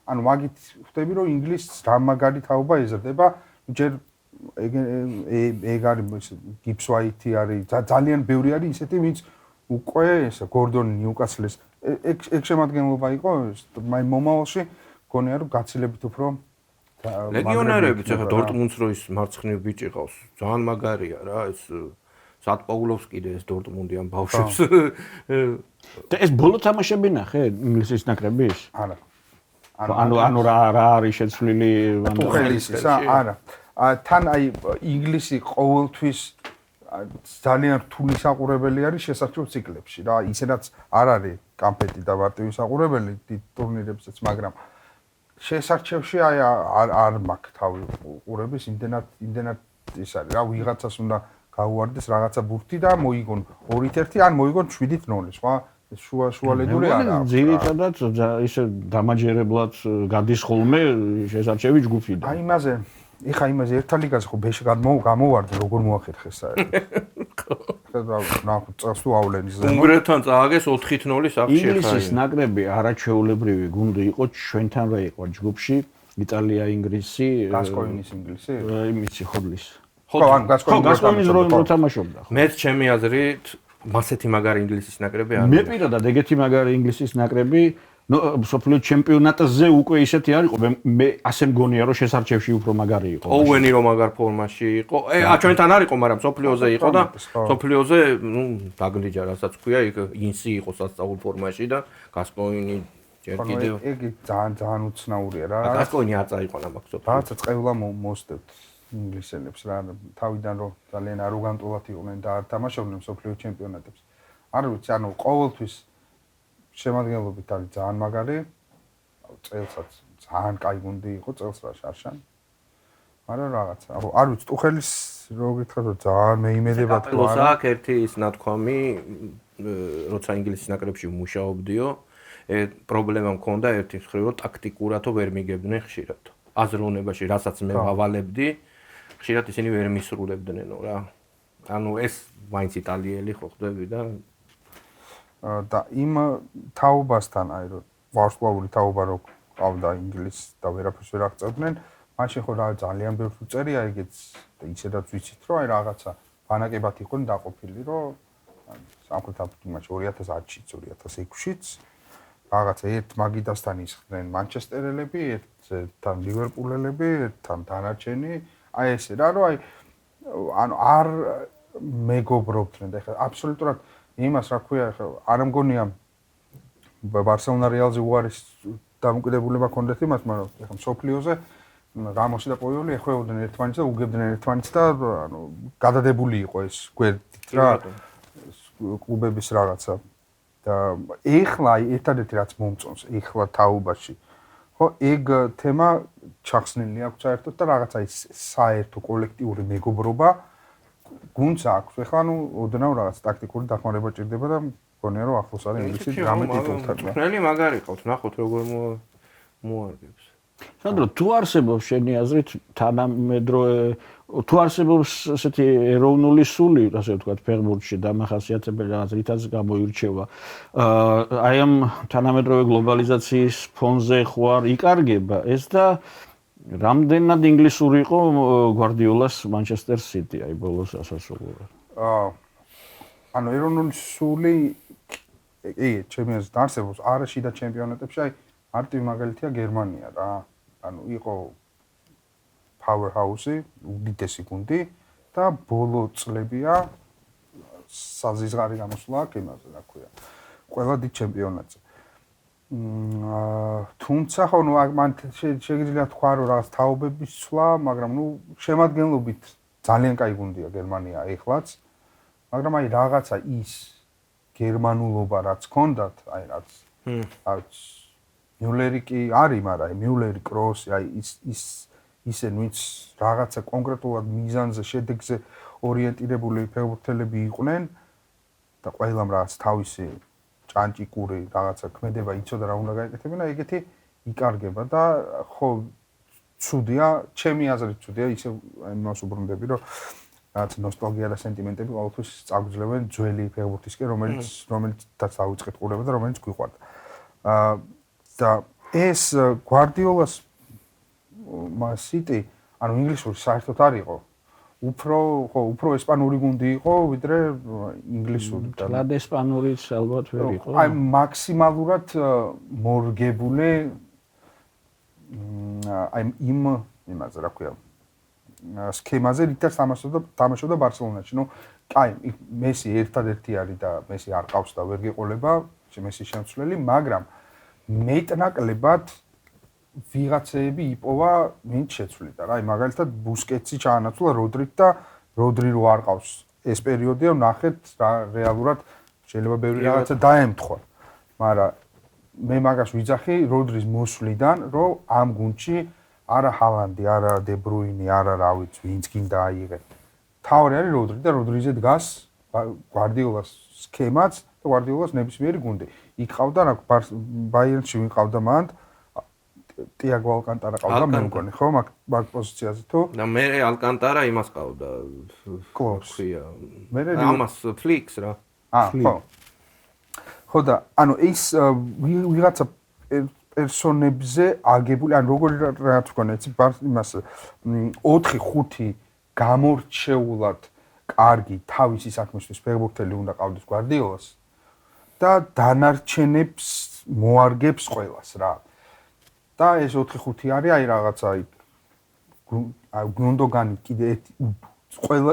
ანუ მაგით ხვდები, რომ ინგლისს რა მაგარი თაობა ეზრდება, ჯერ ეგ არის გიბს ვაიტი არის, ძალიან ბევრი არის ისეთი, ვინც უკვე ესა გორდონი ნიუკასლის ეგ შემადგენლობა იყო, მაი მომავალში გონია რომ გაცილებით უფრო ლეგიონერებიც ახლა დორტმუნდს რო ის მარცხნივ ბიჭი ყავს, ძალიან მაგარია რა, ეს სატპაულოვს კიდე ეს დორტმუნდიან ბავშვებს. და ეს ბოლო თამაშები ნახე ინგლისის ნაკრების? არა. ანუ რა არის შეცვლილი ტუხელის ისა? არა. თან აი ინგლისი ყოველთვის ძალიან რთული საყურებელი არის შესაძლო ციკლებში რა, ისედაც არ არის კამპეტი და მარტივი საყურებელი დიდ ტურნირებსაც, მაგრამ შესარჩევში აი არ მაქვს თავი ყურების იმდენად ის არის რა, ვიღაცას უნდა გაუვარდეს რაღაცა ბურთი და მოიგონ 2-1 ან მოიგონ 7-0, სხვა შუალედური არა. ძირითადად ისე დამაჯერებლად გადის ხოლმე შესარჩევი ჯგუფიდან. აი იმაზე ერთა ლიგაზე ხო ბეში გამოვარდე როგორ მოახერხეს საერთოდ. ნახო წელს თუ ავლენის ზემო. უნგრეთთან წააგეს 4-0 სახში. ინგლისის ნაკრები არაჩვეულებრივი გუნდი იყო, ჩვენთან რა იყო ჯგუფში, იტალია, ინგლისი, გასკოინის ინგლისი. იმიცი ხოდლის. ხო, ან გასკოინის რო თამაშობდა. მეც ჩემი აზრით მასეთი მაგარი ინგლისის ნაკრები არ მე პირადად ეგეთი მაგარი ინგლისის ნაკრები სოფლიო ჩემპიონატზე უკვე ისეთი არ იყო, მე ასე მგონია რომ შესარჩევში უფრო მაგარი იყო. ოუენი რომ მაგარ ფორმაში იყო. ჩვენთან არ იყო, მაგრამ სოფლიოზე იყო და სოფლიოზე, დაგლიჯა რასაც ქვია, იქ ინსი იყო სასწაულ ფორმაში და გასკოინი ჯერ კიდევ. ეგ ძალიან უცნაურია რა. გასკოინი არ წაიყვანა მაგ სოფლიო. რაღაცა წევლა მოსდევთ ინგლისელებს რა, თავიდან რომ ძალიან აროგანტულად იყვნენ და არ თამაშობდნენ სოფლიო ჩემპიონატებს. არ ვიცი, ანუ ყოველთვის შემადგენლობით არის ძალიან მაგარი. წელსაც ძალიან კაი გუნდი იყო, წელს რა შარშან. მაგრამ რაღაცა, არ ვიცი, ტუხელის რო გითხრათ, რომ ძალიან მეიმედება თუ არა. აქ ერთი ის ნათქვამი, როცა ინგლისის ნაკრებში მუშაობდიო, პრობლემა მქონდა ერთი მხრივ, რომ ტაქტიკურათო ვერ მიგებდნენ ხშირად. აზროვნებაში, რასაც მე ვავალებდი, ხშირად ისინი ვერ მისრულებდნენო რა. ანუ ეს მაინც იტალიელი ხო ხდები და იმ თაობასთან, აი რომ ვარსკვლავური თაობა რო ყავდა ინგლისს და ვერაფერს ვერ აღწევდნენ, მაშინ ხო რა ძალიან ბევრს უწერია ეგეც და ისედაც ვიცით რომ აი რაღაცა ბანაკებად იყვნენ დაყოფილი, რომ სამხრეთ აფრიკაში 2010-შიც, 2006-შიც რაღაცა ერთ მაგიდასთან ისხდნენ მანჩესტერელები, ერთთან ლივერპულელები, ერთთან დანარჩენი, აი ესე რა, რომ აი ანუ არ მეგობრობდნენ და ეხლა აბსოლუტურად იმას რა ქვია, ეხლა არ მგონია ბარსელონა რეალზე უარის დამოკიდებულება ქონდეთ იმას, მაგრამ ეხლა სოფლიოზე რამოსი და პოიოლი ეხვეოდნენ ერთმანეთს და უგებდნენ ერთმანეთს და ანუ გადადებული იყო ეს გვერდით რა კლუბების რაღაცა და ეხლა ერთადერთი რაც მომწონს ეხლა თაობაში ხო ეგ თემა ჩახსნილი აქვს საერთოდ და რაღაცა ის საერთო კოლექტიური მეგობრობა გუნდს აქვს ეხლა ნუ ოდნავ რაღაც ტაქტიკური დახმარება ჭირდება და მგონია რომ ახლოს არის ინგლისის რამე ტიტულთან ნელი მაგარი ყავთ ნახოთ როგორ მოარგებს სანდრო თუ არსებობს შენი აზრით თანამედროვე თუ არსებობს ესეთი ეროვნული სული ასე ვთქვათ ფეხბურთში დამახასიათებელი რაღაც რითაც გამოირჩევა აი ამ თანამედროვე გლობალიზაციის ფონზე ხო არ იკარგება ეს და რამდენად ინგლისური იყო გვარდიოლას მანჩესტერ სიტი აი ბოლოს ასასრულებლად ანუ ეროვნული სული ჩემი აზრით არსებობს არა შიდა ჩემპიონატებში აი მარტივი მაგალითია გერმანია რა. ანუ იყო powerhouse-ი, უდიდესი გუნდი და ბოლო წლებია საზღარი გამოსვლა აქ იმაზე, რა ქვია. ყველა დიდ ჩემპიონატზე. თუმცა ხო ნუ მან შეიძლება თქვა რომ რაღაც თაობების ცვლა, მაგრამ ნუ შემადგენლობით ძალიან კაი გუნდია გერმანია ეხლაც. მაგრამ აი რაღაცა ის გერმანულობა რაც ჰქონდათ, აი რაც მიულერი კი არის, მაგრამ მიულერი, კროსი, აი ისინი ვინც რაღაცა კონკრეტულად მიზანზე, შედეგზე ორიენტირებული ფეხბურთელები იყვნენ და ყველამ რაღაც თავისი ჭანჭიკური რაღაცა ქმედება იცოდა რა უნდა გაეკეთებინა, ეგეთი იკარგება და ხო ცუდია, ჩემი აზრით ცუდია, ისე იმას უბრუნდები, რომ რაც ნოსტალგია და სენტიმენტები ყოველთვის წაგრძელებენ ძველი ფეხბურთისკენ, რომელიცაც დაუწყეთ ყურება და რომელიც გვიყვარდა. და ეს გვარდიოლას City, ანუ ინგლისური საერთოდ არ იყო. უფრო ესპანური გუნდი იყო, ვიდრე ინგლისური. თლად ესპანურიც ალბათ ვერ იყო. აი მაქსიმალურად მორგებული აი იმაზე რა ქვია სქემაზე რითაც თამაშობდა ბარსელონაში. ნუ აი მესი ერთადერთი არის და მესი არ ყავს და ვერ გეყოლება მესის შემცვლელი, მაგრამ მეტნაკლებად ვიღაცეები იპოვა ვინც შეცვლიდა რა. აი მაგალითად ბუსკეტსი ჩაანაცვლა როდრით და როდრი რო არ ყავს. ეს პერიოდია ვნახეთ რა რეალურად შეიძლება ბევრი რაღაცა დაემთხვა. მაგრამ მე მაგას ვიძახი როდრის მოსვლიდან, რომ ამ გუნდში არა ჰალანდი, არა დე ბრუინი, არა რა ვიცი, ვინც გინდა აიღე. თავი არის როდრი და როდრიზე დგას გვარდიოლას სქემაც და გვარდიოლას ნებისმიერი გუნდი. იქ ყავდა რა ბაიერნში ვინ ყავდა მანდ ტიაგო ალკანტარა ყავდა მე მგონი, ხო, მაგ პოზიციაზე თუ და მე ალკანტარა იმას ყავდა. კლობს. მე ამას ფლიქს რა. ხო. ხო და ანუ ის ვიღაცა პერსონებზე აგებული, ან როგორი რაც ვქონა, იცი, იმას 4-5 გამორჩეულად კარგი თავისი საქმისთვის ფეხბურთელი უნდა ყავდეს გვარდიოლას და დანარჩენებს მოარგებს ყველას რა. და ეს 4-5 არის აი რაღაცა აი გუნდოგანი კიდე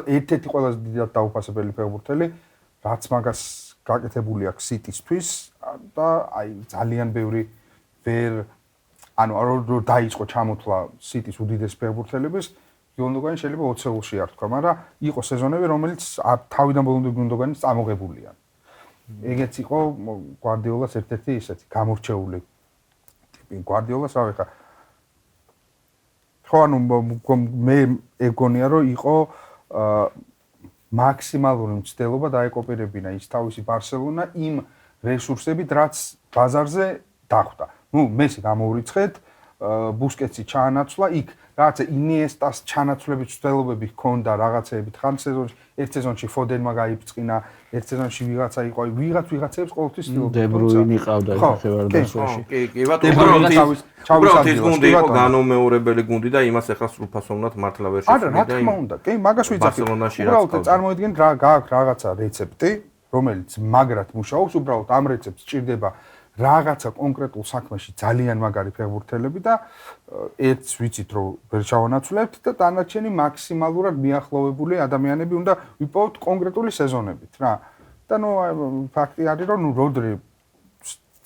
ერთ-ერთი ყველაზე დიდად დაუფასებელი ფეხბურთელი, რაც მაგას გაკეთებული აქვს City-ისთვის და აი ძალიან ბევრი ვერ ანუ რო დაიწყო ჩამოთვლა City-s უდიდეს ფეხბურთელების, გუნდოგანი შეიძლება 20-ში არ თქვა, მაგრამ იყო სეზონები, რომელიც თავიდან ბოლომდე გუნდოგანის წამოღებულია. ეგეც იყო გვარდიოლას ერთ-ერთი ისეთი გამორჩეული გვარდიოლას რავი ხა ხო ანუ მე ეგონია რომ იყო მაქსიმალური მცდელობა დაეკოპირებინა ის თავისი ბარსელონა იმ რესურსებით რაც ბაზარზე დახვდა. ნუ მესი გამოურიცხეთ, ბუსკეტსი ჩაანაცვლა, იქ რაღაცა ინიესტას ჩანაცვლების მცდელობები ჰქონდა რაღაცეებით ხან სეზონში, ერთ სეზონში ფოდენმა გაიფწყინა, ერთ სეზონში ვიღაცა იყო, ვიღაცებს ყოველთვის ცდილობდა. დე ბრუინი ყავდა ხევარდასვაში. კი, უბრალოდ ის გუნდი იყო განუმეორებელი გუნდი და იმას ახლა სრულფასოვნად მართლა ვერ შეხვდა. არა, რა თქმა უნდა, კი, მაგას ვიძახი. უბრალოდ წარმოიდგინეთ რა გააქვს რაღაცა რეცეპტი, რომელიც მაგრად მუშაობს, უბრალოდ ამ რეცეპტს სჭირდება რაღაცა კონკრეტულ საქმეში ძალიან მაგარი ფეხბურთელები და ერთს ვიცით რომ ვერ ჩავანაცვლებთ და დანარჩენი მაქსიმალურად მიახლოვებული ადამიანები უნდა ვიპოვოთ კონკრეტული სეზონებით რა. და ნუ ფაქტი არის რომ ნუ როდრი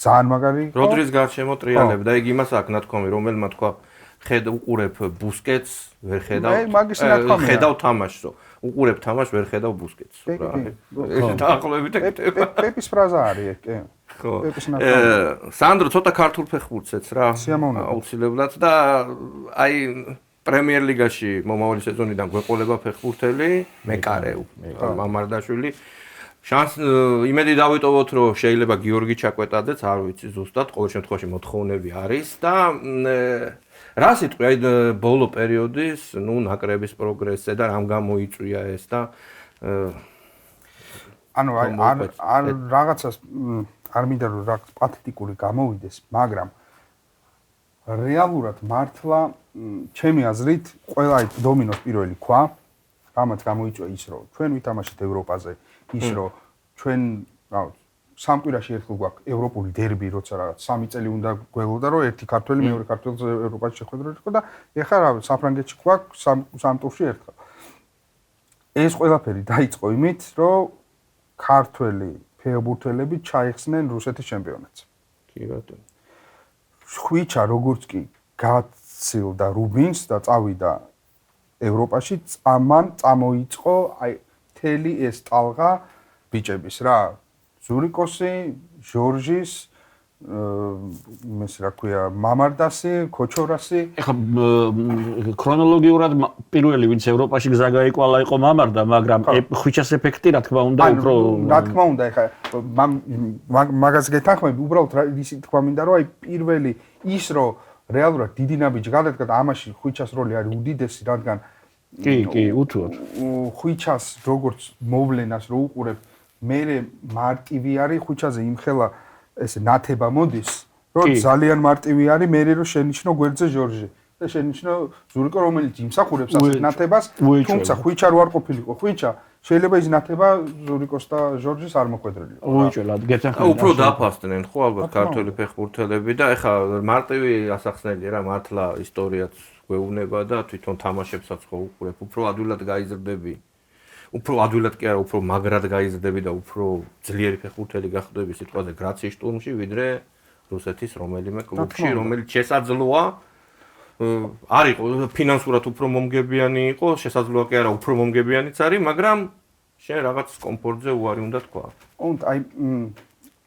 ძალიან მაგარი იყო. როდრის გარშემო ტრიალებ და იგი იმას აქვს ნათქვამი, რომელმა თქვა უყურებ ბუსკეტს, ვერ ხედავ. ხედავ თამაშსო. უყურებ თამაშს, ვერ ხედავ ბუსკეტს. რა. ეს დაახლოებით ეგეთება. პეპის ფრაზა არის ეგ, კი. ხო. სანდრო ცოტა ქართულ ფეხბურთსაც რა. აუცილებლად და აი პრემიერ ლიგაში მომავალი სეზონიდან გვეყოლება ფეხბურთელი მეკარე მამარდაშვილი. იმედი დავიტოვოთ რომ შეიძლება გიორგი ჩაკვეტაძეც არ ვიცი ზუსტად, ყოველ შემთხვევაში მოთხოვნები არის და რა სიტყვი აი ბოლო პერიოდის, ნუ ნაკრების პროგრესზე და რამ გამოიწვია ეს და ანუ არ რაღაცას არ მინდა რომ რაღაც პათეტიკური გამოვიდეს, მაგრამ რეალურად მართლა ჩემი აზრით ყველა აი დომინოს პირველი ქვა, რამაც გამოიწვია ის რომ ჩვენ ვითამაშეთ ევროპაზე, ის რომ ჩვენ სამ კვირაში ერთხელ გვაქვს ევროპული დერბი, როცა რაღაც 3 წელი უნდა გველოდა რომ ერთი ქართველი მეორე ქართველს ევროპაში შეხვედრა იყო და ეხლა რა საფრანგეთში გვაქვს სამ ტურში ერთხელ. ეს ყველაფერი დაიწყო იმით, რომ ქართველი ფეხბურთელები ჩაიხსნენ რუსეთის ჩემპიონატს. კი ბატონო. ხვიჩა როგორც კი გაცილდა რუბინს და წავიდა ევროპაში, წამოიწყო აი მთელი ეს ტალღა ბიჭების რა. ზურიკოსი, ჟორჟის, მის რა ქვია, მამარდასი, ქოჩორასი. ეხლა ქრონოლოგიურად პირველი ვინც ევროპაში გზა გაიკვალა იყო მამარდა, მაგრამ ხვიჩას ეფექტი რა თქმა უნდა უფრო რა თქმა უნდა, ეხლა მაგას გეთანხმები, უბრალოდ ისი თქვა მინდა რომ აი პირველი ის რომ რეალურად დიდი ნაბიჯი გადადგა და ამაში ხვიჩას როლი არის უდიდესი, რადგან კი, უთუოდ. ხვიჩას როგორც მოვლენას რო უყურებ, მე მარტივი არის ხვიჩაზე იმხელა ესე ნათება მოდის, რომ ძალიან მარტივი არის მე რო შენიშნო გვერდზე ჟორჟი და შენიშნო ზურიკო რომელიც იმსახურებს ასეთ ნათებას, თუმცა ხვიჩა რო არ ყოფილიყო ხვიჩა, შეიძლება ის ნათება ზურიკოს და ჟორჟის არ მოხვედრილიყო. უიჭელად, გეთანხმები. უფრო დაფასდნენ ხო ალბათ ქართველი ფეხბურთელები და ეხლა მარტივი ასახსნელი რა მართლა ისტორიაც გვეუბნება და თვითონ თამაშებსაც ხო უყურებ, უფრო ადვილად გაიზრდები. უფრო ადვილად კი არა, უფრო მაგრად გაიზრდები და უფრო ძლიერი ფეხბურთელი გახდები სიტყვაზე გრაციის შტურმში, ვიდრე რუსეთის რომელიმე კლუბში, რომელიც შესაძლოა არ იყო ფინანსურად უფრო მომგებიანი იყო, შესაძლოა კი არა, უფრო მომგებიანიც არის, მაგრამ შენ რაღაც კომფორტზე უარი უნდა თქვა. აი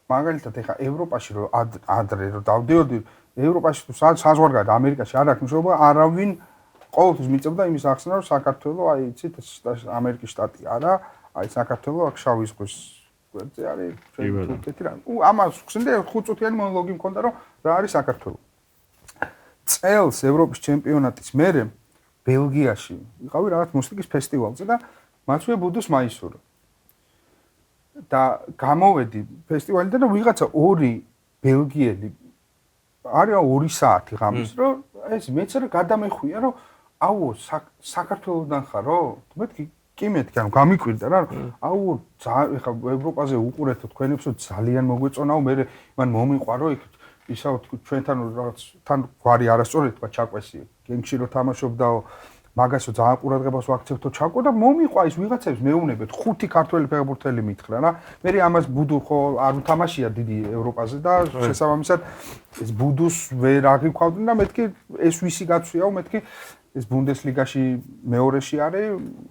მაგალითად ეხა ევროპაში რო ადრე რო დავდიოდი, ევროპაში თუ საზღვარგარეთ ამერიკაში არ აქვს მნიშვნელობა, არავინ ყოველთვის მიწევდა იმის ახსნა, რომ საქართველოს აი იცით ამერიკის შტატი არა, აი საქართველოს აქ შავი ზღვის გვერდზე არის თურქეთი რა. ამას ხსენდა 5 წუთიანი მონოლოგი მქონდა, რომ რა არის საქართველოს. წელს ევროპის ჩემპიონატის მერე ბელგიაში ვიყავი რაღაც მუსიკის ფესტივალზე და მათვე ბუდუს მაისურა. და გამოვედი ფესტივალიდან და ვიღაცა ორი ბელგიელი არის 2 საათი ღამის, რომ ეს მეც რა გადამეხვია, რომ აუ საქართველოსდან ხარო? მეთქი კი მეთქი, ანუ გამიკვირდა რა, აუ ეხა ევროპაზე უყურეთო თქვენებსო ძალიან მოგვეწონაო, მე მან მომიყვარო იქ ისაო ჩვენთან რაღაც თან გვარი არასწორად თქვა ჩაკვესიე. გენგში რო თამაშობდაო, მაგასო ძალიან ყურადღებას ვაქცევთო ჩაკო და მომიყვა ის ვიღაცებს მეუბნებათ 5 ქართველი ფეხბურთელი მითხრა რა. მე ამას ბუდუ ხო არ უთამაშია დიდი ევროპაზე და შესაბამისად ეს ბუდუს ვერ აღიქვავდნენ და მეთქი ეს ვისი გაცვიაო, მეთქი ეს ბუნდესლიგაში მეორეში არის,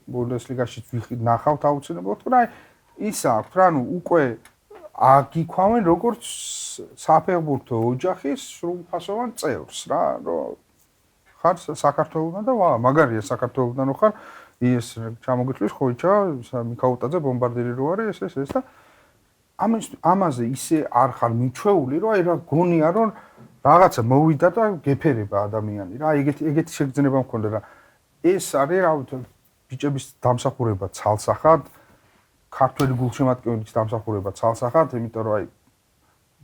ბუნდესლიგაში ნახავთ აუცილებლად, რა ისა აქვს რა, ანუ უკვე აგიქვავენ როგორც საფეხბურთო ოჯახის სრულფასოვან წევრს რა, რომ ხარ საქართველოსთან და მაგარია საქართველოსთან ხარ ის ჩამოგიწვის ხოიჩა მიქაუტაძე ბომბარდირი რო არის ეს და ამაზე ისე არ ხარ მიჩვეული რომ აი რა გონია რომ რაღაცა მოვიდა და გეფერება ადამიანი რა ეგეთი შეგრძნება მქონდა რა ეს არის რა ბიჭების დამსახურება ცალსახად ქართველი გულშემატკივრების დამსახურება ცალსახად იმიტომ რომ აი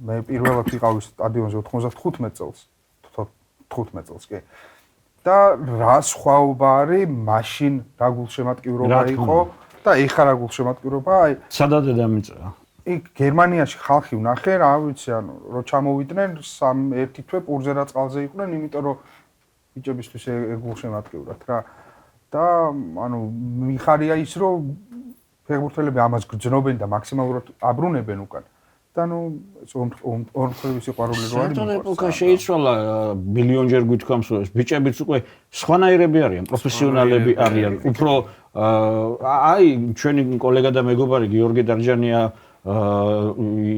მე პირველად ვიყავი სტადიონზე 95 წელს 15 წელს კი და რა სხვაობა არის მაშინ რა გულშემატკივრობა იყო და ეხლა რა გულშემატკივრობა აი სადაც დედამიწა იქ გერმანიაში ხალხი ვნახე რა ვიცი ანუ რო ჩამოვიდნენ ერთი თვე პურზე რა წყალზე იყვნენ იმიტომ რომ ბიჭებისთვის გულშემატკივრად რა და ანუ მიხარია ის რომ ფეხბურთელები ამას გძნობენ და მაქსიმალურად აბრუნებენ უკან და ნუ ორმხრივი სიყვარული რო არის. საერთოდ ეპოქა შეიცვალა მილიონჯერ გვითქვამს რომ ეს ბიჭებიც უკვე სხვანაირები არიან, პროფესიონალები არიან. უფრო აი ჩვენი კოლეგა და მეგობარი გიორგი დარჯანია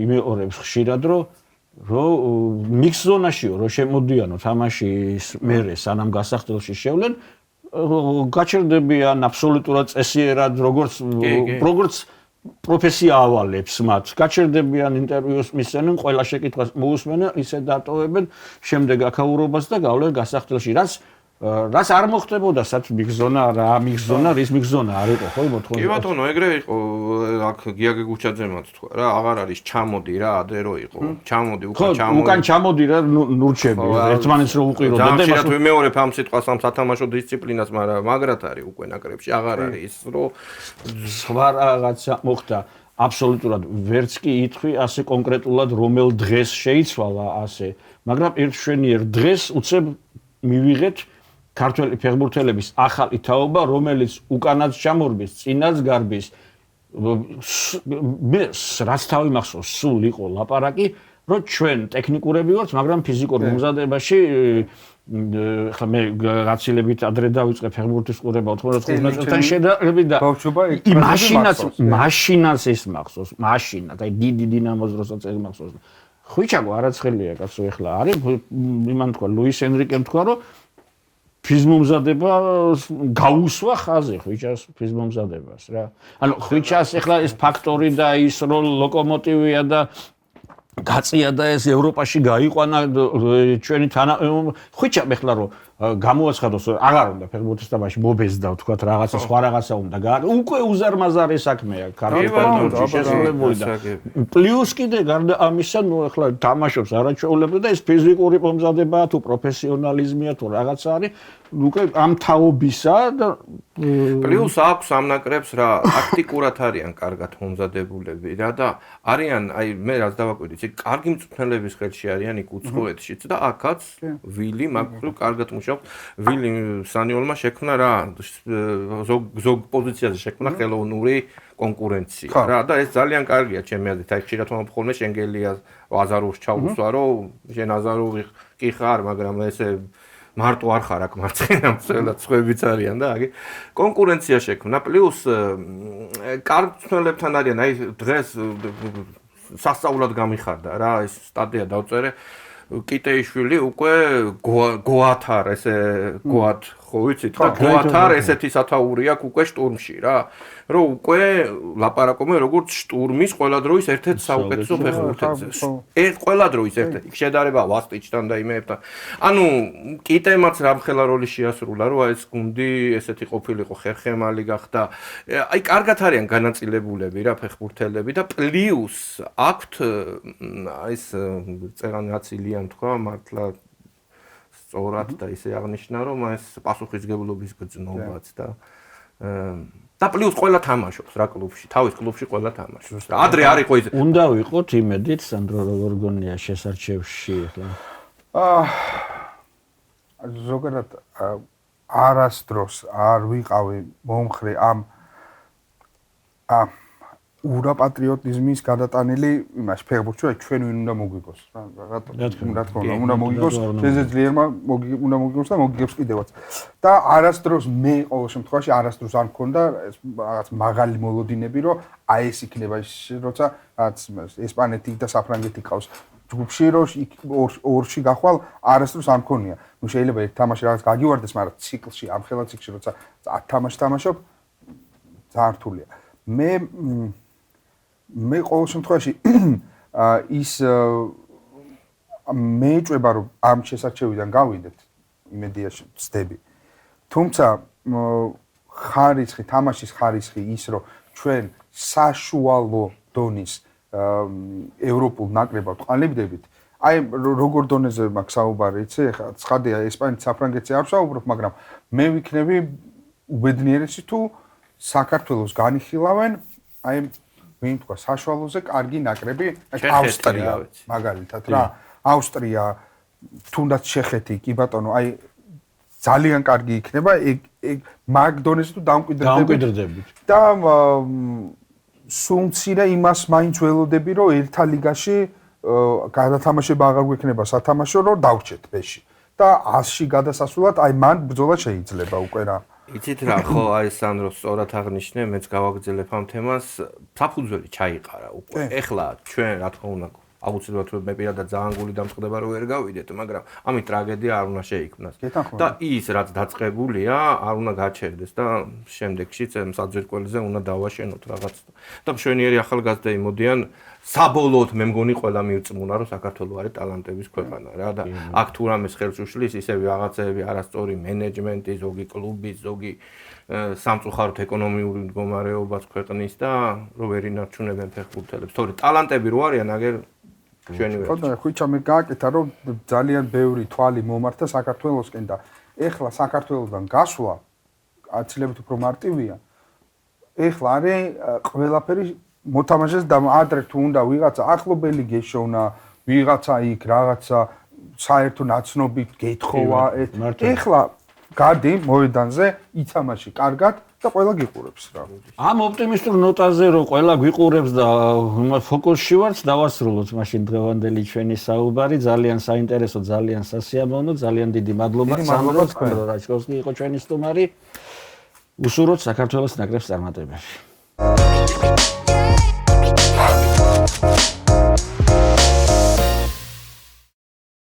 იმეორებს ხშირად რომ მიქს ზონაშიო რომ შემოდიანო თამაშის მერე სანამ გასახდელში შევლენ გაჩერდებიან აბსოლუტურად წესიერად როგორც პროფესია ავალებს მათ. გაჩერდებიან ინტერვიუს მისცემენ, ყველა შეკითხვას მოусმენენ, ისე დატოვებენ, შემდეგ აქაურობას და გავლენ გასახდელში. რაც არ მოხდებოდა, სადაც მიგზონა, რა მიგზონა, რის მიგზონა არ იყო, ხო, მოთხოვნა. კი ბატონო, ეგრე იყო, აქ გიაგე გუჩაძემაც თქვა რა, აღარ არის ჩამოდი რა, ადერო იყო. ჩამოდი, უკან ჩამოდი. უკან ჩამოდი რა, ნურჩები, ერთმანეთს რო უყირო და და მე მეორებ ამ სიტყვას ამ სათამაშო დისციპლინას, მაგრამ მაგრად არის უკვე ნაკრებში, აღარ არის ის, რომ სხვა რაღაცა მოხდა. აბსოლუტურად ვერც კი ითქვი ასე კონკრეტულად რომელ დღეს შეიცვალა ასე, მაგრამ ერთშვენიერ დღეს უცებ მივიღეთ ქართველი ფეხბურთელების ახალი თაობა, რომელიც უკანაც ჩამორბის, წინაც გარბის. მე რაც თავი მახსოვს, სულ იყო ლაპარაკი, რომ ჩვენ ტექნიკურები ვართ, მაგრამ ფიზიკურ მომზადებაში ხა მე გაცილებით ადრე დავიწყე ფეხბურთის ყურება 95 წელთან შედარებით და მაშინაც ეს მახსოვს, მაშინაც აი დიდი დინამოს დროსაც ეს მახსოვს. ხვიჩაკო არაცხელია კაცო ეხლა არის იმან თქვა ლუის ენრიკემ თქვა რომ ფიზმომზადება გაუსვა ხაზე ხვიჩას ფიზმომზადებას რა ანუ ხვიჩას ეხლა ეს ფაქტორი და ის რომ ლოკომოტივია და გაწია და ეს ევროპაში გაიყვანა ჩვენი ხვიჩამ ეხლა რომ გამოაცხადოს აღარ უნდა ფეხბურთის თამაში მობეზდა ვთქვათ რაღაცა სხვა რაღაცა უნდა უკვე უზარმაზარი საქმეა კარიერაში შესრულებული და პლუს კიდე გარდა ამისა ნუ ეხლა თამაშობს არაჩვეულებრივ და ეს ფიზიკური მომზადებაა თუ პროფესიონალიზმია თუ რაღაცა არის უკვე ამ თაობისა და პლუს აქვს ამ ნაკრებს რა ტაქტიკურად არიან კარგად მომზადებულები რა და არიან აი მე რაც დავაკვირდი ისე კარგი მწვრთნელების ხელში არიან იქ უცხოეთშიც და აქაც ვილი მაგ კარგად ვილი სანიოლმა შექმნა რა ზოგ პოზიციაზე შექმნა ხელოვნური კონკურენცია რა და ეს ძალიან კარგია ჩემი აზრით აი ხშირად მომხოლმე შენგელია აზაროვს ჩაუსვა რომ შენ აზაროვი კი ხარ მაგრამ ესე მარტო არ ხარ აქ მარცხენა მცველად სხვებიც არიან და აგი კონკურენცია შექმნა პლუს კარგ მცველებთან არიან აი დღეს სასწაულად გამიხარდა რა ეს სტატია დავწერე კიტეიშვილი უკვე გოათარ ესე გოათ ხო ვიცით და გოათარ ესეთი სათაური აქვს უკვე შტურმში რა რომ უკვე ლაპარაკობენ როგორც შტურმის ყველა დროის ერთ-ერთ საუკეთესო ფეხბურთელზე ეს ყველა დროის ერთ-ერთი შედარება ვასტიჩთან და იმეებთან ანუ კიტემაც რამხელა როლი შეასრულა რომ ეს გუნდი ესეთი ყოფილიყო ხერხემალი გახდა აი კარგად არიან განაწილებულები რა ფეხბურთელები და პლუს აქვთ ეს წერანაცილიან თქვა მართლა სწორად და ისე აღნიშნა რომ ეს პასუხისგებლობის გრძნობაც და პლუს ყველა თამაშობს რა კლუბში თავის კლუბში ყველა თამაშობს და ადრე არ იყო ის უნდა ვიყოთ იმედით სანდრო როგორ გონია შესარჩევში ახლა ზოგადად არასდროს არ ვიყავი მომხრე ამ ურაპატრიოტიზმის გადატანილი იმას ფეხბურთში ჩვენ ვინ უნდა მოგვიგოს რა თქმა უნდა მოგვიგოს ჩვენზე ძლიერმა უნდა მოგვიგოს და მოგიგებს კიდევაც და არასდროს მე ყოველ შემთხვევაში არასდროს არ მქონდა ეს რაღაც მაღალი მოლოდინები რომ აი ეს იქნება ის როცა რაც ესპანეთი და საფრანგეთი ყავს ჯგუფში რომ ორში გახვალ არასდროს არ მქონია ნუ შეიძლება ერთ თამაში რაღაც გაგივარდეს მაგრამ ციკლში ამ ხელა ციკლში როცა 10 თამაში თამაშობ ძალიან რთულია მე ყოველ შემთხვევაში ის მეეჭვება რომ ამ შესარჩევიდან გავიდეთ იმედიაში ვწდები თუმცა ხარისხი თამაშის ხარისხი ის რომ ჩვენ საშუალო დონის ევროპულ ნაკრებად ყალიბდებით აი როგორ დონეზე მაქვს საუბარი იცი ხა ცხადია ესპანეთი საფრანგეთზე არ ვსაუბრობ მაგრამ მე ვიქნები უბედნიერესი თუ საქართველოს განიხილავენ აი ვინ თქვა საშუალოზე კარგი ნაკრები ავსტრია მაგალითად რა ავსტრია თუნდაც ჩეხეთი კი ბატონო აი ძალიან კარგი იქნება ეგ მაგ დონეზე თუ დამკვიდრდებით და სულმცირე იმას მაინც ველოდები რომ ერთა ლიგაში გადათამაშება აღარ გვექნება სათამაშო რომ დავრჩეთ ბეში და 100-ში გადასასვლელად აი მან ბრძოლა შეიძლება უკვე რა იცით რა ხო აი სანდრო სწორად აღნიშნე მეც გავაგრძელებ ამ თემას საფუძველი ჩაიყარა უკვე ეხლა ჩვენ რა თქმა უნდა აუცილებლად მე პირადად ძალიან გული დამწყდება რომ ვერ გავიდეთ მაგრამ ამით ტრაგედია არ უნდა შეიქმნას და ის რაც დაწყებულია არ უნდა გაჩერდეს და შემდეგშიც საძირკველზე უნდა დავაშენოთ რაღაც და მშვენიერი ახალგაზრდები მოდიან საბოლოოდ მე მგონი ყველა მივწმუნა რომ საქართველოს არის ტალანტების ქვეყანა რა და აქ თუ რამეს ხელს უშლის ისევ რაღაცეები არასწორი მენეჯმენტი ზოგი კლუბის ზოგი სამწუხაროდ ეკონომიური მდგომარეობაც ქვეყნის და რომ ვერ ინარჩუნებენ ფეხბურთელებს თორე ტალანტები რო არიან აგერ ჩვენი ვერ. ხო, ხუჩა მე გააკეთა რომ ძალიან ბევრი თვალი მომართა საქართველოსკენ და ეხლა საქართველოსთან გასვლა აცილებით უფრო მარტივია. ეხლა არის ყველაფერი მოთამაშეს და ადრე თუ უნდა ვიღაცა ახლობელი გეშოვნა, ვიღაცა იქ რაღაცა საერთო ნაცნობით გეთხოვა, ეხლა გადი მოედანზე ითამაში კარგად და ყველა გიყურებს რა. ამ ოპტიმისტურ ნოტაზე რომ ყველა გვიყურებს და ფოკუსში ვართ, დავასრულოთ მაშინ დღევანდელი ჩვენი საუბარი. ძალიან საინტერესო, ძალიან სასიამოვნო, ძალიან დიდი მადლობა სანდრო რაჩკოვსკი იყო ჩვენი სტუმარი. უსურვოთ საქართველოს ნაკრებს წარმატებაში.